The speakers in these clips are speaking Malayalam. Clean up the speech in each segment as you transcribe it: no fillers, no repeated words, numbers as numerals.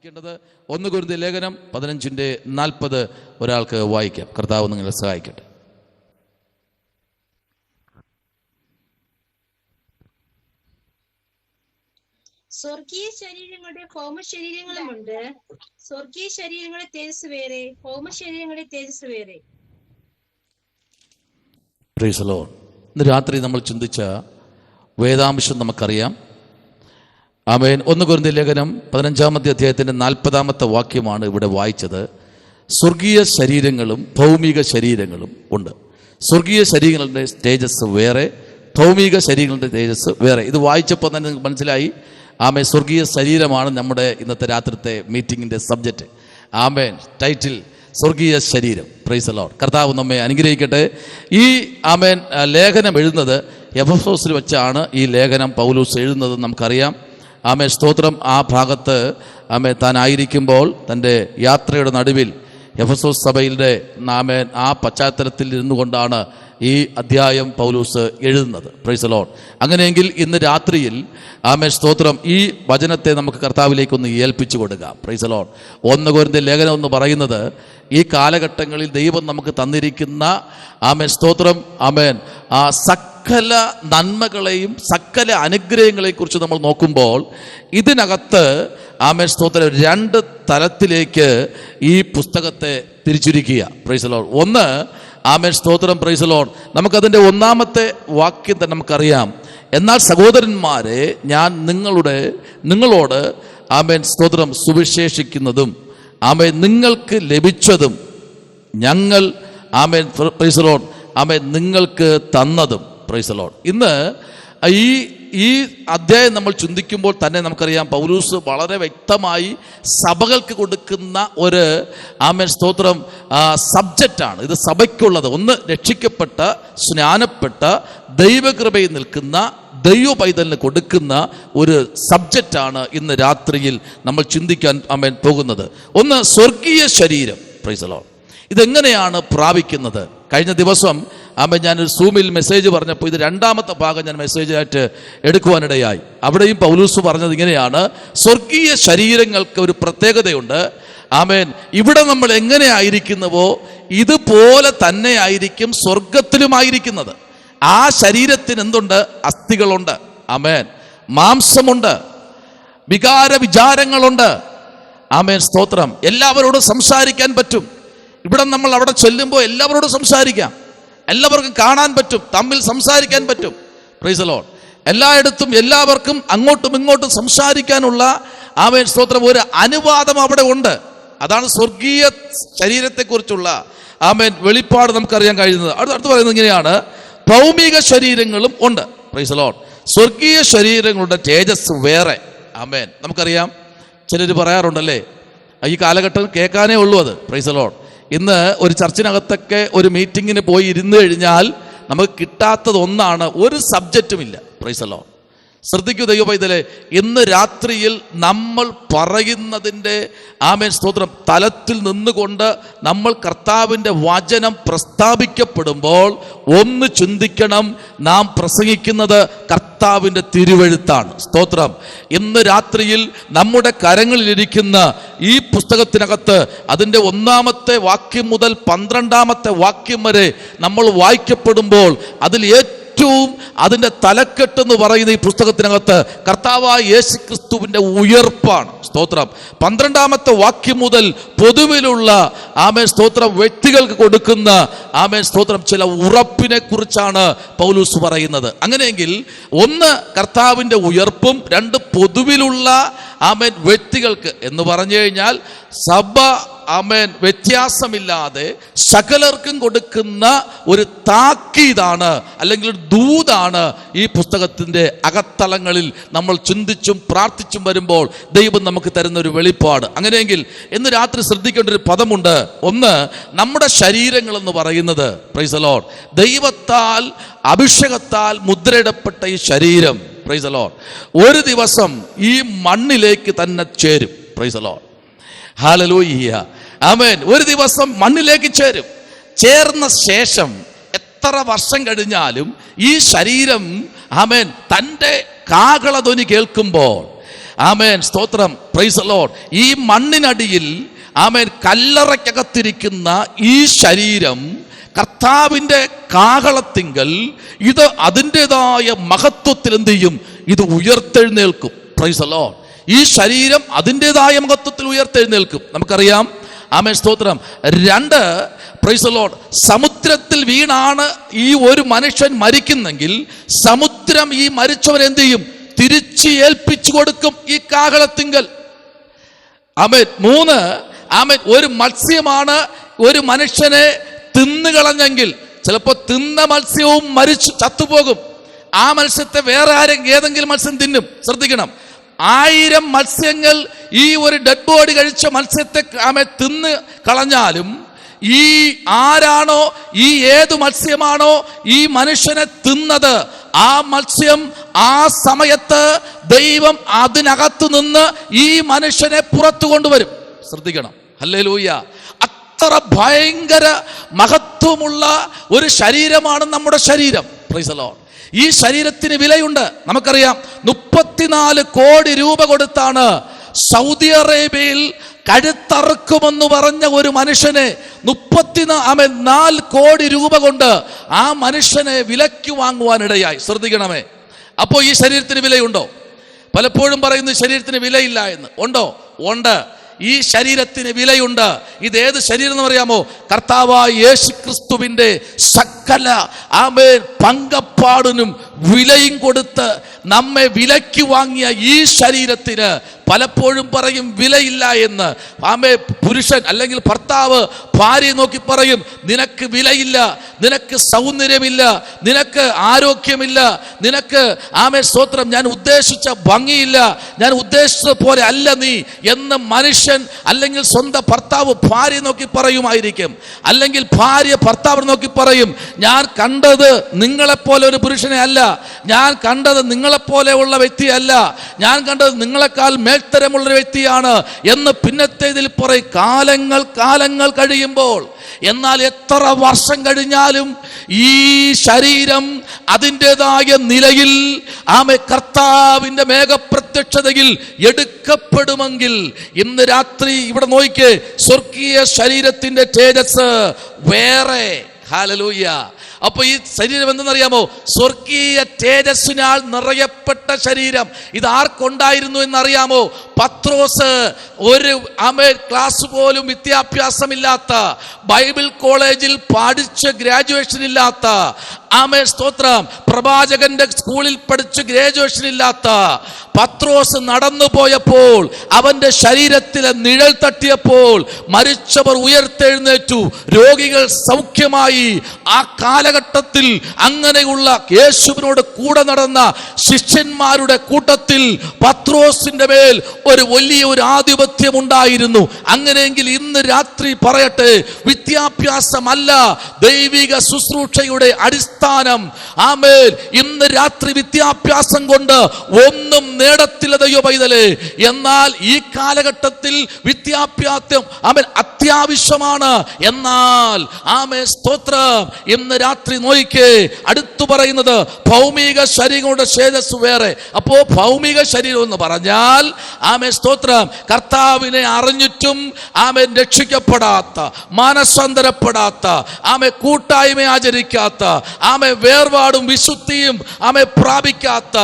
വായിക്കേണ്ടത് 1 കൊരിന്ത്യർ ലേഖനം 15:40 ഒരാൾക്ക് വായിക്കാം. കർത്താവ് നിങ്ങളെ സഹായിക്കട്ടെ. സ്വർഗീയ ശരീരങ്ങളുടെ ഭൗമ ശരീരങ്ങളുമുണ്ട്. സ്വർഗീയ ശരീരങ്ങളുടെ തേജസ് വേറെ, ഭൗമ ശരീരങ്ങളുടെ തേജസ് വേറെ. Price the Lord. ഇന്ന് രാത്രി നമ്മൾ ചിന്തിച്ച വേദാംശം നമുക്കറിയാം. ആമേൻ. 1 കൊരിന്ത്യർ ലേഖനം 15-ാമത്തെ അധ്യായത്തിന്റെ 40-ാമത്തെ വാക്യമാണ് ഇവിടെ വായിച്ചത്. സ്വർഗീയ ശരീരങ്ങളും ഭൗമിക ശരീരങ്ങളും ഉണ്ട്. സ്വർഗീയ ശരീരങ്ങളുടെ തേജസ് വേറെ, ഭൗമിക ശരീരങ്ങളുടെ തേജസ് വേറെ. ഇത് വായിച്ചപ്പോൾ തന്നെ നിങ്ങൾക്ക് മനസ്സിലായി. ആമേൻ. സ്വർഗീയ ശരീരമാണ് നമ്മുടെ ഇന്നത്തെ രാത്രിത്തെ മീറ്റിങ്ങിന്റെ സബ്ജക്റ്റ്. ആമേൻ. ടൈറ്റിൽ സ്വർഗീയ ശരീരം. Price the Lord. കർത്താവ് നമ്മെ അനുഗ്രഹിക്കട്ടെ. ഈ ആമേൻ ലേഖനം എഴുതുന്നത് എഫെസോസിൽ വെച്ചാണ്. ഈ ലേഖനം പൗലോസ് എഴുതുന്നത് നമുക്കറിയാം. ആമേൻ. സ്തോത്രം. ആ ഭാഗത്ത് ആമേൻ താൻ ആയിരിക്കുമ്പോൾ തൻ്റെ യാത്രയുടെ നടുവിൽ എഫെസോസ് സഭയുടെ ആമേൻ ആ പശ്ചാത്തലത്തിൽ ഇരുന്നു കൊണ്ടാണ് ഈ അധ്യായം പൗലോസ് എഴുതുന്നത്. Price the Lord. അങ്ങനെയെങ്കിൽ ഇന്ന് രാത്രിയിൽ ആമേൻ സ്തോത്രം ഈ വചനത്തെ നമുക്ക് കർത്താവിലേക്കൊന്ന് ഏൽപ്പിച്ചു കൊടുക്കാം. Price the Lord. 1 കൊരിന്ത്യർ ലേഖനം എന്ന് പറയുന്നത് ഈ കാലഘട്ടങ്ങളിൽ ദൈവം നമുക്ക് തന്നിരിക്കുന്ന ആമേൻ സ്തോത്രം ആമേൻ ആ സകല നന്മകളെയും സകല അനുഗ്രഹങ്ങളെയും കുറിച്ച് നമ്മൾ നോക്കുമ്പോൾ ഇതിനകത്ത് ആമേൻ സ്തോത്രം 2 തലത്തിലേക്ക് ഈ പുസ്തകത്തെ തിരിച്ചിരിക്കുക. Price the Lord. ഒന്ന് ആമേൻ സ്തോത്രം. Price the Lord. നമുക്കതിൻ്റെ 1-ാമത്തെ വാക്യം തന്നെ നമുക്കറിയാം. എന്നാൽ സഹോദരന്മാരെ, ഞാൻ നിങ്ങളോട് ആമേൻ സ്തോത്രം സുവിശേഷിക്കുന്നതും ആമേൻ നിങ്ങൾക്ക് ലഭിച്ചതും ഞങ്ങൾ amen praise the Lord amen നിങ്ങൾക്ക് തന്നതും. Praise the Lord. ഇന്ന് ഈ അധ്യായം നമ്മൾ ചിന്തിക്കുമ്പോൾ തന്നെ നമുക്കറിയാം പൗലോസ് വളരെ വ്യക്തമായി സഭകൾക്ക് കൊടുക്കുന്ന ഒരു ആമേൻ സ്തോത്രം സബ്ജക്റ്റാണ്. ഇത് സഭയ്ക്കുള്ളത്. ഒന്ന്, രക്ഷിക്കപ്പെട്ട സ്നാനപ്പെട്ട ദൈവകൃപയിൽ നിൽക്കുന്ന ദൈവ പൈതലിന് കൊടുക്കുന്ന ഒരു സബ്ജക്റ്റാണ് ഇന്ന് രാത്രിയിൽ നമ്മൾ ചിന്തിക്കാൻ ആമേൻ പോകുന്നത്. ഒന്ന്, സ്വർഗീയ ശരീരം. Price the Lord. ഇതെങ്ങനെയാണ് പ്രാപിക്കുന്നത്? കഴിഞ്ഞ ദിവസം ആമേൻ ഞാനൊരു സൂമിൽ മെസ്സേജ് പറഞ്ഞപ്പോൾ ഇത് 2-ാമത്തെ ഭാഗം ഞാൻ മെസ്സേജായിട്ട് എടുക്കുവാനിടയായി. അവിടെയും പൗലോസ് പറഞ്ഞത് ഇങ്ങനെയാണ്: സ്വർഗീയ ശരീരങ്ങൾക്ക് ഒരു പ്രത്യേകതയുണ്ട്. ആമേൻ. ഇവിടെ നമ്മൾ എങ്ങനെ ആയിരിക്കുന്നുവോ ഇതുപോലെ തന്നെ ആയിരിക്കും സ്വർഗത്തിലുമായിരിക്കുന്നത്. ആ ശരീരത്തിന് എന്തുണ്ട്? അസ്ഥികളുണ്ട്. ആമേൻ. മാംസമുണ്ട്, വിചാരങ്ങളുണ്ട്. ആമേൻ സ്തോത്രം. എല്ലാവരോടും സംസാരിക്കാൻ പറ്റും. ഇവിടെ നമ്മൾ അവിടെ ചെല്ലുമ്പോൾ എല്ലാവരോടും സംസാരിക്കാം. എല്ലാവർക്കും കാണാൻ പറ്റും, തമ്മിൽ സംസാരിക്കാൻ പറ്റും. Price the Lord. എല്ലായിടത്തും എല്ലാവർക്കും അങ്ങോട്ടും ഇങ്ങോട്ടും സംസാരിക്കാനുള്ള ആമേൻ സ്തോത്രം ഒരു അനുവാദം അവിടെ ഉണ്ട്. അതാണ് സ്വർഗീയ ശരീരത്തെക്കുറിച്ചുള്ള ആമേൻ വെളിപ്പാട് നമുക്കറിയാൻ കഴിയുന്നത്. അടുത്ത് പറയുന്നത് ഇങ്ങനെയാണ്: ഭൗമിക ശരീരങ്ങളും ഉണ്ട്. Price the Lord. സ്വർഗീയ ശരീരങ്ങളുടെ തേജസ് വേറെ. ആമേൻ. നമുക്കറിയാം, ചിലർ പറയാറുണ്ടല്ലേ, ഈ കാലഘട്ടം കേൾക്കാനേ ഉള്ളൂ അത്. Price the Lord. ഇന്ന് ഒരു ചർച്ചിനകത്തൊക്കെ ഒരു മീറ്റിങ്ങിന് പോയി ഇരുന്ന് കഴിഞ്ഞാൽ നമുക്ക് കിട്ടാത്തതൊന്നാണ്, ഒരു സബ്ജക്റ്റും ഇല്ല. Praise the Lord. ശ്രദ്ധിക്കൂ ദൈവ പൈതലേ, ഇന്ന് രാത്രിയിൽ നമ്മൾ പറയുന്നതിൻ്റെ ആമേൻ സ്തോത്രം തലത്തിൽ നിന്നുകൊണ്ട് നമ്മൾ കർത്താവിൻ്റെ വചനം പ്രസ്താവിക്കപ്പെടുമ്പോൾ ഒന്ന് ചിന്തിക്കണം, നാം പ്രസംഗിക്കുന്നത് കർത്താവിൻ്റെ തിരുവെഴുത്താണ്. സ്തോത്രം. ഇന്ന് രാത്രിയിൽ നമ്മുടെ കരങ്ങളിലിരിക്കുന്ന ഈ പുസ്തകത്തിനകത്ത് അതിൻ്റെ 1-ാമത്തെ വാക്യം മുതൽ 12-ാമത്തെ വാക്യം വരെ നമ്മൾ വായിക്കപ്പെടുമ്പോൾ അതിൽ ഏറ്റവും അതിൻ്റെ തലക്കെട്ടെന്ന് പറയുന്ന ഈ പുസ്തകത്തിനകത്ത് കർത്താവായ യേശു ക്രിസ്തുവിൻ്റെ ഉയർപ്പാണ്. സ്തോത്രം. 12-ാമത്തെ വാക്യം മുതൽ പൊതുവിലുള്ള ആമേൻ സ്തോത്രം വ്യക്തികൾക്ക് കൊടുക്കുന്ന ആമേൻ സ്തോത്രം ചില ഉറപ്പിനെ കുറിച്ചാണ് പൗലോസ് പറയുന്നത്. അങ്ങനെയെങ്കിൽ ഒന്ന്, കർത്താവിൻ്റെ ഉയർപ്പും, 2, പൊതുവിലുള്ള ആമേൻ വ്യക്തികൾക്ക് എന്ന് പറഞ്ഞു കഴിഞ്ഞാൽ സഭ ആമേൻ വ്യത്യാസമില്ലാതെ സകലർക്കും കൊടുക്കുന്ന ഒരു താക്കീതാണ്, അല്ലെങ്കിൽ ഒരു ദൂതാണ് ഈ പുസ്തകത്തിൻ്റെ അകത്തളങ്ങളിൽ നമ്മൾ ചിന്തിച്ചും പ്രാർത്ഥിച്ചും വരുമ്പോൾ ദൈവം നമുക്ക് തരുന്ന ഒരു വെളിപ്പാട്. അങ്ങനെയെങ്കിൽ ഇന്ന് രാത്രി ശ്രദ്ധിക്കേണ്ട ഒരു പദമുണ്ട്. ഒന്ന്, നമ്മുടെ ശരീരങ്ങൾ എന്ന് പറയുന്നത് പ്രൈസ് ദി ലോർഡ് ദൈവത്താൽ അഭിഷേകത്താൽ മുദ്രയിടപ്പെട്ട ഈ ശരീരം പ്രൈസ് ദി ലോർഡ് ഒരു ദിവസം ഈ മണ്ണിലേക്ക് തന്നെ ചേരും. Price the Lord. ഹല്ലേലൂയ. ആമേൻ. ഒരു ദിവസം മണ്ണിലേക്ക് ചേരും. ചേർന്ന ശേഷം എത്ര വർഷം കഴിഞ്ഞാലും ഈ ശരീരം ആമേൻ തൻ്റെ കാഹളധ്വനി കേൾക്കുമ്പോൾ ആമേൻ, സ്തോത്രം, പ്രൈസ് ദി ലോർഡ്. ഈ മണ്ണിനടിയിൽ ആമേൻ കല്ലറയ്ക്കകത്തിരിക്കുന്ന ഈ ശരീരം കർത്താവിൻ്റെ കാഹളത്തിങ്കൽ ഇത് അതിൻ്റെതായ മഹത്വത്തിൽ എന്ത് ചെയ്യും? ഇത് ഉയർത്തെഴുന്നേൽക്കും. Price the Lord. ഈ ശരീരം അതിൻ്റെതായ മഹത്വത്തിൽ ഉയർത്തെഴുന്നേൽക്കും. നമുക്കറിയാം, ആമേൻ, സ്തോത്രം. 2, പ്രൈസ് ദി ലോർഡ്, സമുദ്രത്തിൽ വീണാണ് ഈ ഒരു മനുഷ്യൻ മരിക്കുന്നെങ്കിൽ സമുദ്രം ഈ മരിച്ചവൻ എന്ത് ചെയ്യും? തിരിച്ച് ഏൽപ്പിച്ചു കൊടുക്കും ഈ കാഹളത്തിങ്കൽ. ആമേൻ. 3, ആമേൻ, ഒരു മത്സ്യമാണ് ഒരു മനുഷ്യനെ തിന്നുകളഞ്ഞെങ്കിൽ ചിലപ്പോൾ തിന്ന മത്സ്യവും മരിച്ചു ചത്തുപോകും. ആ മത്സ്യത്തെ വേറെ ഏതെങ്കിലും മത്സ്യം തിന്നും. ശ്രദ്ധിക്കണം, 1000 മത്സ്യങ്ങൾ ഈ ഒരു ഡെഡ് ബോഡി കഴിച്ച മത്സ്യത്തെ ആമേൻ തിന്ന് കളഞ്ഞാലും ഈ ആരാണോ, ഈ ഏതു മത്സ്യമാണോ ഈ മനുഷ്യനെ തിന്നത്, ആ മത്സ്യം ആ സമയത്ത് ദൈവം അതിനകത്ത് നിന്ന് ഈ മനുഷ്യനെ പുറത്തു കൊണ്ടുവരും. ശ്രദ്ധിക്കണം. ഹല്ലേലൂയ. അത്ര ഭയങ്കര മഹത്വമുള്ള ഒരു ശരീരമാണ് നമ്മുടെ ശരീരം. Price the Lord. ഈ ശരീരത്തിന് വിലയുണ്ട്. നമുക്കറിയാം, 34 കോടി രൂപ കൊടുത്താണ് സൗദി അറേബ്യയിൽ കഴുത്തറുക്കുമെന്ന് പറഞ്ഞ ഒരു മനുഷ്യനെ 4 കോടി രൂപ കൊണ്ട് ആ മനുഷ്യനെ വിലയ്ക്ക് വാങ്ങുവാനിടയായി. ശ്രദ്ധിക്കണമേ. അപ്പോൾ ഈ ശരീരത്തിന് വിലയുണ്ടോ? പലപ്പോഴും പറയുന്നു ശരീരത്തിന് വിലയില്ല എന്ന്. ഉണ്ടോ? ഉണ്ട്. ഈ ശരീരത്തിന് വിലയുണ്ട്. ഇത് ഏത് ശരീരം എന്ന് പറയാമോ? കർത്താവായ യേശു ക്രിസ്തുവിന്റെ സകല ആമേൻ പങ്കപ്പാടിനും വിലയും കൊടുത്ത് നമ്മെ വിലയ്ക്ക് വാങ്ങിയ ഈ ശരീരത്തിന് പലപ്പോഴും പറയും വിലയില്ല എന്ന്. ആമേ, പുരുഷൻ അല്ലെങ്കിൽ ഭർത്താവ് ഭാര്യയെ നോക്കി പറയും, നിനക്ക് വിലയില്ല, നിനക്ക് സൗന്ദര്യമില്ല, നിനക്ക് ആരോഗ്യമില്ല, നിനക്ക് ആമേ സ്തോത്രം ഞാൻ ഉദ്ദേശിച്ച ഭംഗിയില്ല, ഞാൻ ഉദ്ദേശിച്ചത് പോലെ അല്ല നീ എന്ന് മനുഷ്യൻ അല്ലെങ്കിൽ സ്വന്തം ഭർത്താവ് ഭാര്യയെ നോക്കി പറയുമായിരിക്കും. അല്ലെങ്കിൽ ഭാര്യ ഭർത്താവിനെ നോക്കി പറയും, ഞാൻ കണ്ടത് നിങ്ങളെപ്പോലെ ഒരു പുരുഷനെ അല്ല, ഞാൻ കണ്ടത് നിങ്ങളെപ്പോലെയുള്ള വ്യക്തിയല്ല, ഞാൻ കണ്ടത് നിങ്ങളെക്കാൾ മേൽത്തരമുള്ളൊരു വ്യക്തിയാണ് എന്ന് പിന്നത്തേതിൽ പറയും. കാലങ്ങൾ കഴിയുമ്പോൾ, എന്നാൽ എത്ര വർഷം കഴിഞ്ഞാലും ഈ ശരീരം അതിൻ്റെതായ നിലയിൽ ആമേ കർത്താവിൻ്റെ മേഘപ്രത്യക്ഷതയിൽ എടുക്കപ്പെടുമെങ്കിൽ ഇന്ന് രാത്രി ഇവിടെ നോക്കിക്കേ, സ്വർഗീയ ശരീരത്തിന്റെ തേജസ് വേറെ. ഹല്ലേലൂയ. അപ്പൊ ഈ ശരീരം എന്തെന്നറിയാമോ? സ്വർഗീയ തേജസ്സിനാൽ നിറയപ്പെട്ട ശരീരം. ഇത് ആർക്കുണ്ടായിരുന്നു എന്നറിയാമോ? പത്രോസ് ഒരു ക്ലാസ് പോലും വിദ്യാഭ്യാസമില്ലാത്ത, ബൈബിൾ കോളേജിൽ പഠിച്ച് ഗ്രാജുവേഷൻ ഇല്ലാത്ത, സ്തോത്രം, പ്രവാചകന്റെ സ്കൂളിൽ പഠിച്ച് ഗ്രാജുവേഷൻ ഇല്ലാത്ത പത്രോസ് നടന്നു പോയപ്പോൾ, അവന്റെ ശരീരത്തിലെ നിഴൽ തട്ടിയപ്പോൾ മരിച്ചവർ ഉയർത്തെഴുന്നേറ്റു, രോഗികൾ സൗഖ്യമായി. ആ കാലഘട്ടത്തിൽ അങ്ങനെയുള്ള യേശുവിനോട് കൂടെ നടന്ന ശിഷ്യന്മാരുടെ കൂട്ടത്തിൽ പത്രോസിന്റെ മേൽ ഒരു വലിയ ആധിപത്യം ഉണ്ടായിരുന്നു. അങ്ങനെയെങ്കിൽ ഇന്ന് രാത്രി പറയട്ടെ, വിദ്യാഭ്യാസമല്ല ദൈവിക ശുശ്രൂഷയുടെ അടിസ്ഥാനം. ആമേൻ. ഇന്ന് രാത്രി വിദ്യാഭ്യാസം കൊണ്ട് ഒന്നും നേടത്തില്ല ദൈവ പൈതലേ. എന്നാൽ ഈ കാലഘട്ടത്തിൽ വിദ്യാഭ്യാസം ആമേൻ അത്യാവശ്യമാണ്. എന്നാൽ ആമേൻ സ്തോത്രം, ഇന്ന് രാത്രി നോയിക്കേ, അടുത്തു പറയുന്നത് ഭൗമിക ശരീരങ്ങളുടെ തേജസ് വേറെ. അപ്പോ ഭൗമിക ശരീരം എന്ന് പറഞ്ഞാൽ ആമേൻ സ്തോത്രം, കർത്താവിനെ അറിഞ്ഞിട്ടും ആമേൻ രക്ഷിക്കപ്പെടാത്ത, മാനസാന്തരപ്പെടാത്ത, ആമേൻ കൂട്ടായ്മ ആചരിക്കാത്ത, ആമേ വേർപാടും വിശുദ്ധിയും ആമേ പ്രാപിക്കാത്ത,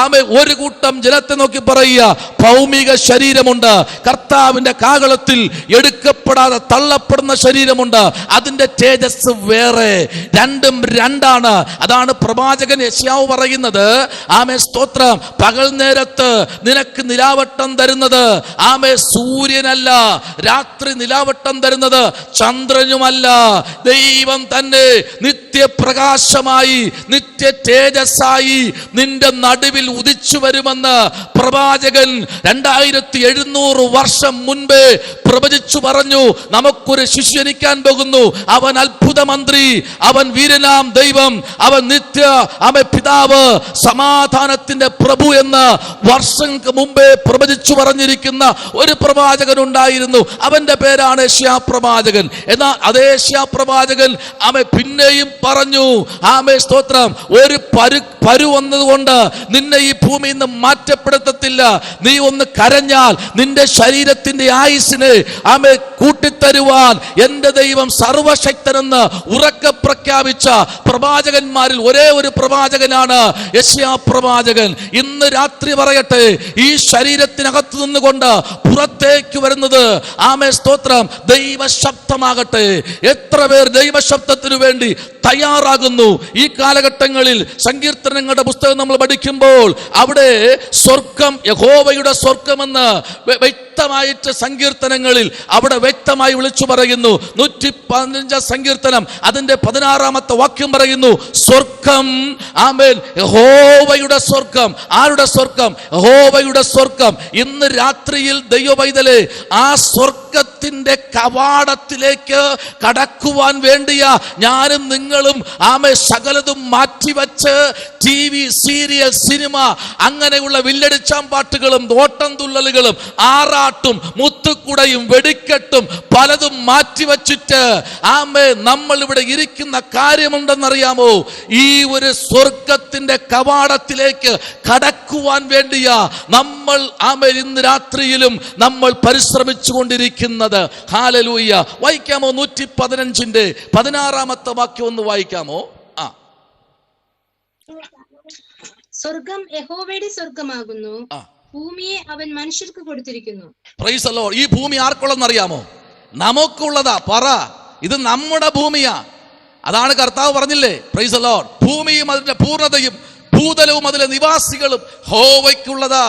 ആമേ ഒരു കൂട്ടം ജനത്തെ നോക്കി പറയുക, ഭൗമിക ശരീരമുണ്ട്. കർത്താവിന്റെ കാഹളത്തിൽ എടുക്കപ്പെടാതെ തള്ളപ്പെടുന്ന ശരീരമുണ്ട്. അതിന്റെ തേജസ് വേറെ. രണ്ടും രണ്ടാണ്. അതാണ് പ്രവാചകൻ യെശയ്യാവ് പറയുന്നത്. ആമേ സ്തോത്രം, പകൽ നേരത്ത് നിനക്ക് നിലാവട്ടം തരുന്നത് ആമേ സൂര്യനല്ല, രാത്രി നിലാവട്ടം തരുന്നത് ചന്ദ്രനുമല്ല, ദൈവം തന്നെ നിത്യപ്രകാശമായി നിത്യ തേജസ്സായി നിന്റെ നടുവിൽ ഉദിച്ചു വരുമെന്ന് പ്രവാചകൻ 2700 വർഷം മുൻപേ പ്രവചിച്ചു പറഞ്ഞു. നമുക്കൊരു ശിശു ജനിക്കാൻ പോകുന്നു. അവൻ അത്ഭുത മന്ത്രി, അവൻ വീരനാം ദൈവം, അവൻ നിത്യ പിതാവ്, സമാധാനത്തിന്റെ പ്രഭു എന്ന് വർഷങ്ങൾക്ക് മുമ്പേ പ്രവചിച്ചു പറഞ്ഞിരിക്കുന്ന ഒരു പ്രവാചകൻ ഉണ്ടായിരുന്നു. അവന്റെ പേരാണ് യെശയ്യാ പ്രവാചകൻ. എന്നാൽ അതേ യെശയ്യാ പ്രവാചകൻ പിന്നെയും പറഞ്ഞു, ആമേ സ്തോത്രം, ഒരു പരുവന്നതുകൊണ്ട് നിന്നെ ഈ ഭൂമിയിൽ നിന്ന് മാറ്റപ്പെടുത്തത്തില്ല. നീ ഒന്ന് കരഞ്ഞാൽ നിന്റെ ശരീരത്തിന്റെ ആയുസ്സിനെ ആമേ കൂട്ടിത്തരുവാൻ എന്റെ ദൈവം സർവശക്തനെന്ന് ഉറക്കെ പ്രഖ്യാപിച്ച പ്രവാചകന്മാരിൽ ഒരേ ഒരു പ്രവാചകനാണ് യെശയ്യാ പ്രവാചകൻ. ഇന്ന് രാത്രി പറയട്ടെ, ഈ ശരീരത്തിനകത്ത് നിന്നുകൊണ്ട് പുറത്തേക്ക് വരുന്നത് ആമേ സ്തോത്രം ദൈവശബ്ദമാകട്ടെ. എത്ര പേർ ദൈവശബ്ദത്തിനു വേണ്ടി തയ്യാറാകുന്നു? ഈ കാലഘട്ടങ്ങളിൽ സങ്കീർത്തനങ്ങളുടെ പുസ്തകം നമ്മൾ പഠിക്കുമ്പോൾ അവിടെ സ്വർഗം, യഹോവയുടെ സ്വർഗമെന്ന് വ്യക്തമായിട്ട് സങ്കീർത്തനങ്ങളിൽ അവിടെ വ്യക്തമായി വിളിച്ചു പറയുന്നു. 115 സങ്കീർത്തനം അതിന്റെ 16 വാക്യം പറയുന്നു, സ്വർഗം ആമേൻ യഹോവയുടെ സ്വർഗം. ആരുടെ സ്വർഗം? യഹോവയുടെ സ്വർഗം. ഇന്ന് രാത്രിയിൽ ദൈവപൈതലേ, ആ സ്വർഗത്തിന്റെ കവാടത്തിലേക്ക് കടക്കുവാൻ വേണ്ടിയ ഞാനും നിങ്ങളും ആമേ സകലതും മാറ്റിവെച്ച് TV, സീരിയൽ, സിനിമ, അങ്ങനെയുള്ള വില്ലടിച്ചാമ്പാട്ടുകളും ഓട്ടം തുള്ളലുകളും ആറാട്ടും മുത്തുക്കുടയും വെടിക്കെട്ടും പലതും മാറ്റിവെച്ചിട്ട് ആമേ നമ്മൾ ഇവിടെ ഇരിക്കുന്ന കാര്യമുണ്ടെന്നറിയാമോ? ഈ ഒരു സ്വർഗത്തിന്റെ കവാടത്തിലേക്ക് കടക്കുവാൻ വേണ്ടിയ നമ്മൾ ആമേ ഇന്ന് രാത്രിയിലും നമ്മൾ പരിശ്രമിച്ചു കൊണ്ടിരിക്കുന്നത്. ഹല്ലേലൂയ. വായിക്കാമോ? 115 16 വാക്യം ഒന്ന് വായിക്കാമോ? സ്വർഗം യഹോവയുടെ സ്വർഗമാകുന്നു, ഭൂമിയെ അവൻ മനുഷ്യർക്ക് കൊടുത്തിരിക്കുന്നു. Price the Lord. ഈ ഭൂമി ആർക്കുള്ളതെന്നറിയാമോ? നമുക്കുള്ളതാ. പറ, ഇത് നമ്മുടെ ഭൂമിയാ. അതാണ് കർത്താവ് പറഞ്ഞില്ലേ, പ്രൈസ് ദി ലോർഡ്, ഭൂമിയും അതിന്റെ പൂർണ്ണതയും ഭൂതലവും അതിലെ നിവാസികളും യഹോവയ്ക്കുള്ളതാ.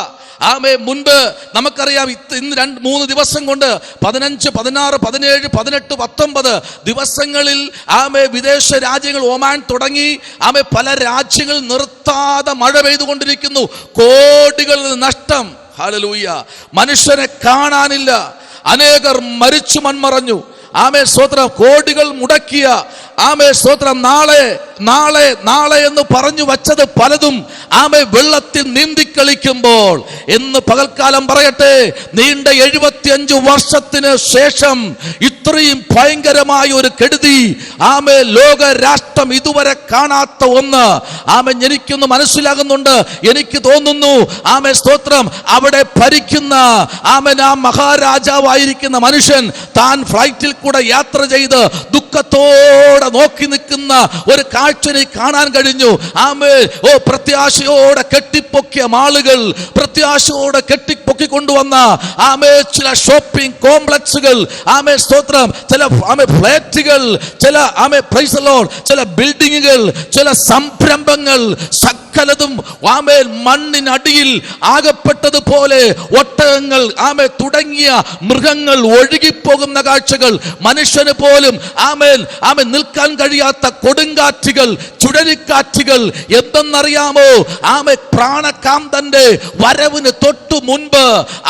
ആമേ മുൻപ് നമുക്കറിയാം, ഇന്ന് 3 ദിവസം കൊണ്ട് 15, 16, 17, 18, 19 ദിവസങ്ങളിൽ ആമേ വിദേശ രാജ്യങ്ങൾ, ഒമാൻ തുടങ്ങി ആമേ പല രാജ്യങ്ങൾ നിർത്താതെ മഴ പെയ്തുകൊണ്ടിരിക്കുന്നു. കോടികൾ നഷ്ടം. ഹല്ലേലൂയ. മനുഷ്യനെ കാണാനില്ല. അനേകർ മരിച്ചു മൺമറഞ്ഞു. ആമേ സ്തോത്രം. കോടികൾ മുടക്കിയ ആമേ സ്തോത്രം നാളെ നാളെ നാളെ എന്ന് പറഞ്ഞു വച്ചത് പലതും ആമേ വെള്ളത്തിൽ നീന്തിക്കളിക്കുമ്പോൾ എന്ന് പകൽക്കാലം പറയട്ടെ, നീണ്ട 75 വർഷത്തിന് ശേഷം ഇത്രയും ഭയങ്കരമായ ഒരു കെടുതി ആമേ ലോക രാഷ്ട്രം ഇതുവരെ കാണാത്ത ഒന്ന് ആമേ എനിക്കൊന്ന് മനസ്സിലാകുന്നുണ്ട്. എനിക്ക് തോന്നുന്നു ആമേ സ്തോത്രം അവിടെ ഭരിക്കുന്ന ആമേൻ ആ മഹാരാജാവായിരിക്കുന്ന മനുഷ്യൻ താൻ ഫ്ലൈറ്റിൽ കൂടെ യാത്ര ചെയ്ത് ദുഃഖത്തോടെ നോക്കി നിൽക്കുന്ന ഒരു കാഴ്ച കാണാൻ കഴിഞ്ഞു. ആമേ പ്രത്യാശയോടെ കെട്ടിപ്പൊക്കിയ മാളുകൾ, പ്രത്യാശയോടെ കെട്ടിപ്പൊക്കി കൊണ്ടുവന്ന ആമേ ചില ഷോപ്പിംഗ് കോംപ്ലക്സുകൾ, ആമേ സ്തോത്രം, ചില ആമേ ഫ്ലാറ്റുകൾ, ചില ആമേ പ്രൈസ് ദി ലോർഡ്, ചില ബിൽഡിങ്ങുകൾ, ചില സംരംഭങ്ങൾ, സകലതും ആമേ മണ്ണിനടിയിൽ ആകപ്പെട്ടതുപോലെ ഒട്ടകങ്ങൾ ആമേ തുടങ്ങിയ മൃഗങ്ങൾ ഒഴുകിപ്പോകുന്ന കാഴ്ചകൾ, മനുഷ്യന് പോലും ആമേൻ ആമേ നിൽക്കാൻ കഴിയാത്ത കൊടുങ്കാറ്റുകൾ, ചുഴലിക്കാറ്റുകൾ. എന്തെന്നറിയാമോ? ആമേ പ്രാണകാന്തന്റെ വരവിന് തൊട്ടു മുൻപ്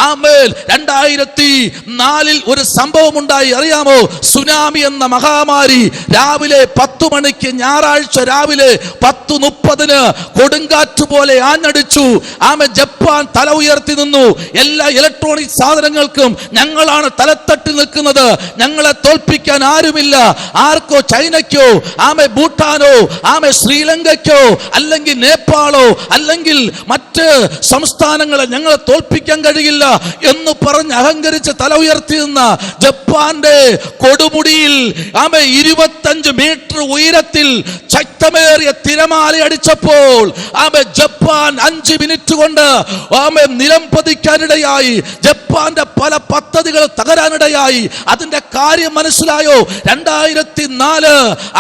ആമേൻ 2004 ഒരു സംഭവം ഉണ്ടായി. അറിയാമോ? സുനാമി എന്ന മഹാമാരി. രാവിലെ 10 മണിക്ക് ഞായറാഴ്ച രാവിലെ 10:30 കൊടുങ്കാറ്റ് പോലെ ആഞ്ഞടിച്ചു. ആമേ ജപ്പാൻ തല ഉയർത്തി നിന്നു. എല്ലാ ഇലക്ട്രോണിക് സാധനങ്ങൾക്കും ഞങ്ങളാണ് തലത്തട്ടിൽ നിൽക്കുന്നത്, ഞങ്ങളെ തോൽപ്പിക്കാൻ ആരുമില്ല. ആർക്കോ, ചൈനയ്ക്കോ ആമേ ഭൂട്ടാനോ ആമേ ശ്രീലങ്കയ്ക്കോ അല്ലെങ്കിൽ നേപ്പാളോ അല്ലെങ്കിൽ മറ്റ് സംസ്ഥാനങ്ങളെ ഞങ്ങളെ തോൽപ്പിക്കാൻ കഴിയില്ല എന്ന് പറഞ്ഞ് അഹങ്കരിച്ച് തല ഉയർത്തി നിന്ന ജപ്പാന്റെ കൊടുമുടിയിൽ ആമേ 25 മീറ്റർ ഉയരത്തിൽ ശക്തമേറിയ തിരമാല അടിച്ചപ്പോൾ ആമേ ജപ്പാൻ 5 മിനിറ്റ് കൊണ്ട് ആമേ നിലം പതിക്കാനിടയായി. ജപ്പാന്റെ പല പദ്ധതികൾ തകരാനിടയായി. അതിന്റെ കാര്യം മനസ്സിലായോ? 2004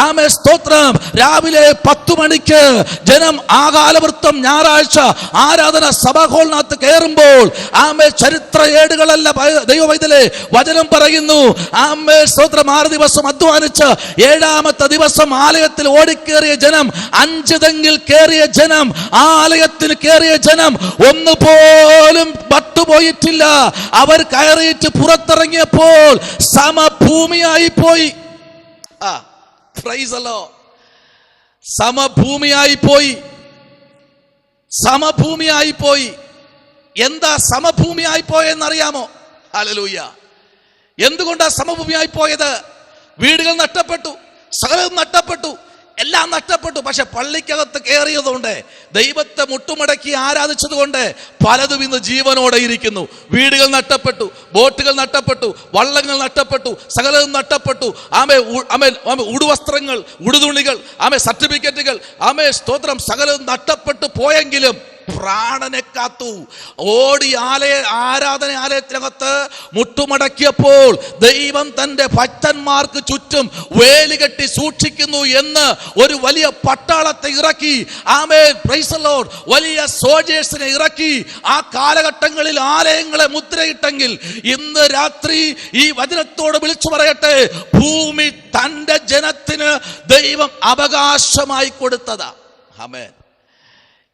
ആമേ സ്തോത്രം രാവിലെ 10 മണിക്ക് ജനം ആകാലവൃത്തം ഞായറാഴ്ച ആരാധന സഭാ ഹാളിനകത്ത് കയറുമ്പോൾ ആമേ ചരിത്ര ഏടുകളല്ല ദൈവവൈതലേ വചനം പറയുന്നു. ആമേ സ്തോത്രം 6 ദിവസം അധ്വാനിച്ച് 7ാമത്തെ ദിവസം ആലയത്തിൽ ഓടിക്കേറിയ ജനം, 5 തെങ്ങിൽ കയറിയ ജനം, ആലയത്തിന് കയറിയ ജനം ഒന്നുപോലും പട്ടുപോയിട്ടില്ല. അവർ കയറിയിട്ട് പുറത്തിറങ്ങിയപ്പോൾ സമഭൂമിയായി പോയി. സമഭൂമിയായി പോയി. സമഭൂമിയായി പോയി. എന്താ സമഭൂമിയായി പോയെന്നറിയാമോ? ഹല്ലേലൂയ. എന്തുകൊണ്ടാ സമഭൂമിയായി പോയത്? വീടുകൾ നഷ്ടപ്പെട്ടു, സകലതും നഷ്ടപ്പെട്ടു. എല്ലാം നഷ്ടപ്പെട്ടു. പക്ഷെ പള്ളിക്കകത്ത് കയറിയതുകൊണ്ട്, ദൈവത്തെ മുട്ടുമടക്കി ആരാധിച്ചതുകൊണ്ട് പലതും ഇന്ന് ജീവനോടെ ഇരിക്കുന്നു. വീടുകൾ നഷ്ടപ്പെട്ടു, ബോട്ടുകൾ നഷ്ടപ്പെട്ടു, വള്ളങ്ങൾ നഷ്ടപ്പെട്ടു, സകലതും നഷ്ടപ്പെട്ടു. ഉടുവസ്ത്രങ്ങൾ, ഉടുതുണികൾ, സർട്ടിഫിക്കറ്റുകൾ, സ്തോത്രം, സകലതും നഷ്ടപ്പെട്ടു പോയെങ്കിലും പ്രാണനെ കാത്തു. ഓടി ആരാധനാലയത്തിനകത്ത് മുട്ടുമടക്കിയപ്പോൾ ദൈവം തന്റെ ഭക്തന്മാർക്ക് ചുറ്റും വേലികെട്ടി സൂക്ഷിക്കുന്നു എന്ന് ഒരു വലിയ പട്ടാളത്തെ ഇറക്കി. Price the Lord. വലിയ സോൾജേഴ്സിനെ ഇറക്കി. ആ കാലഘട്ടങ്ങളിൽ ആലയങ്ങളെ മുദ്രയിട്ടെങ്കിൽ ഇന്ന് രാത്രി ഈ വചനത്തോട് വിളിച്ചു പറയട്ടെ, ഭൂമി തന്റെ ജനത്തിന് ദൈവം അവകാശമായി കൊടുത്തതാ. ആമേൻ.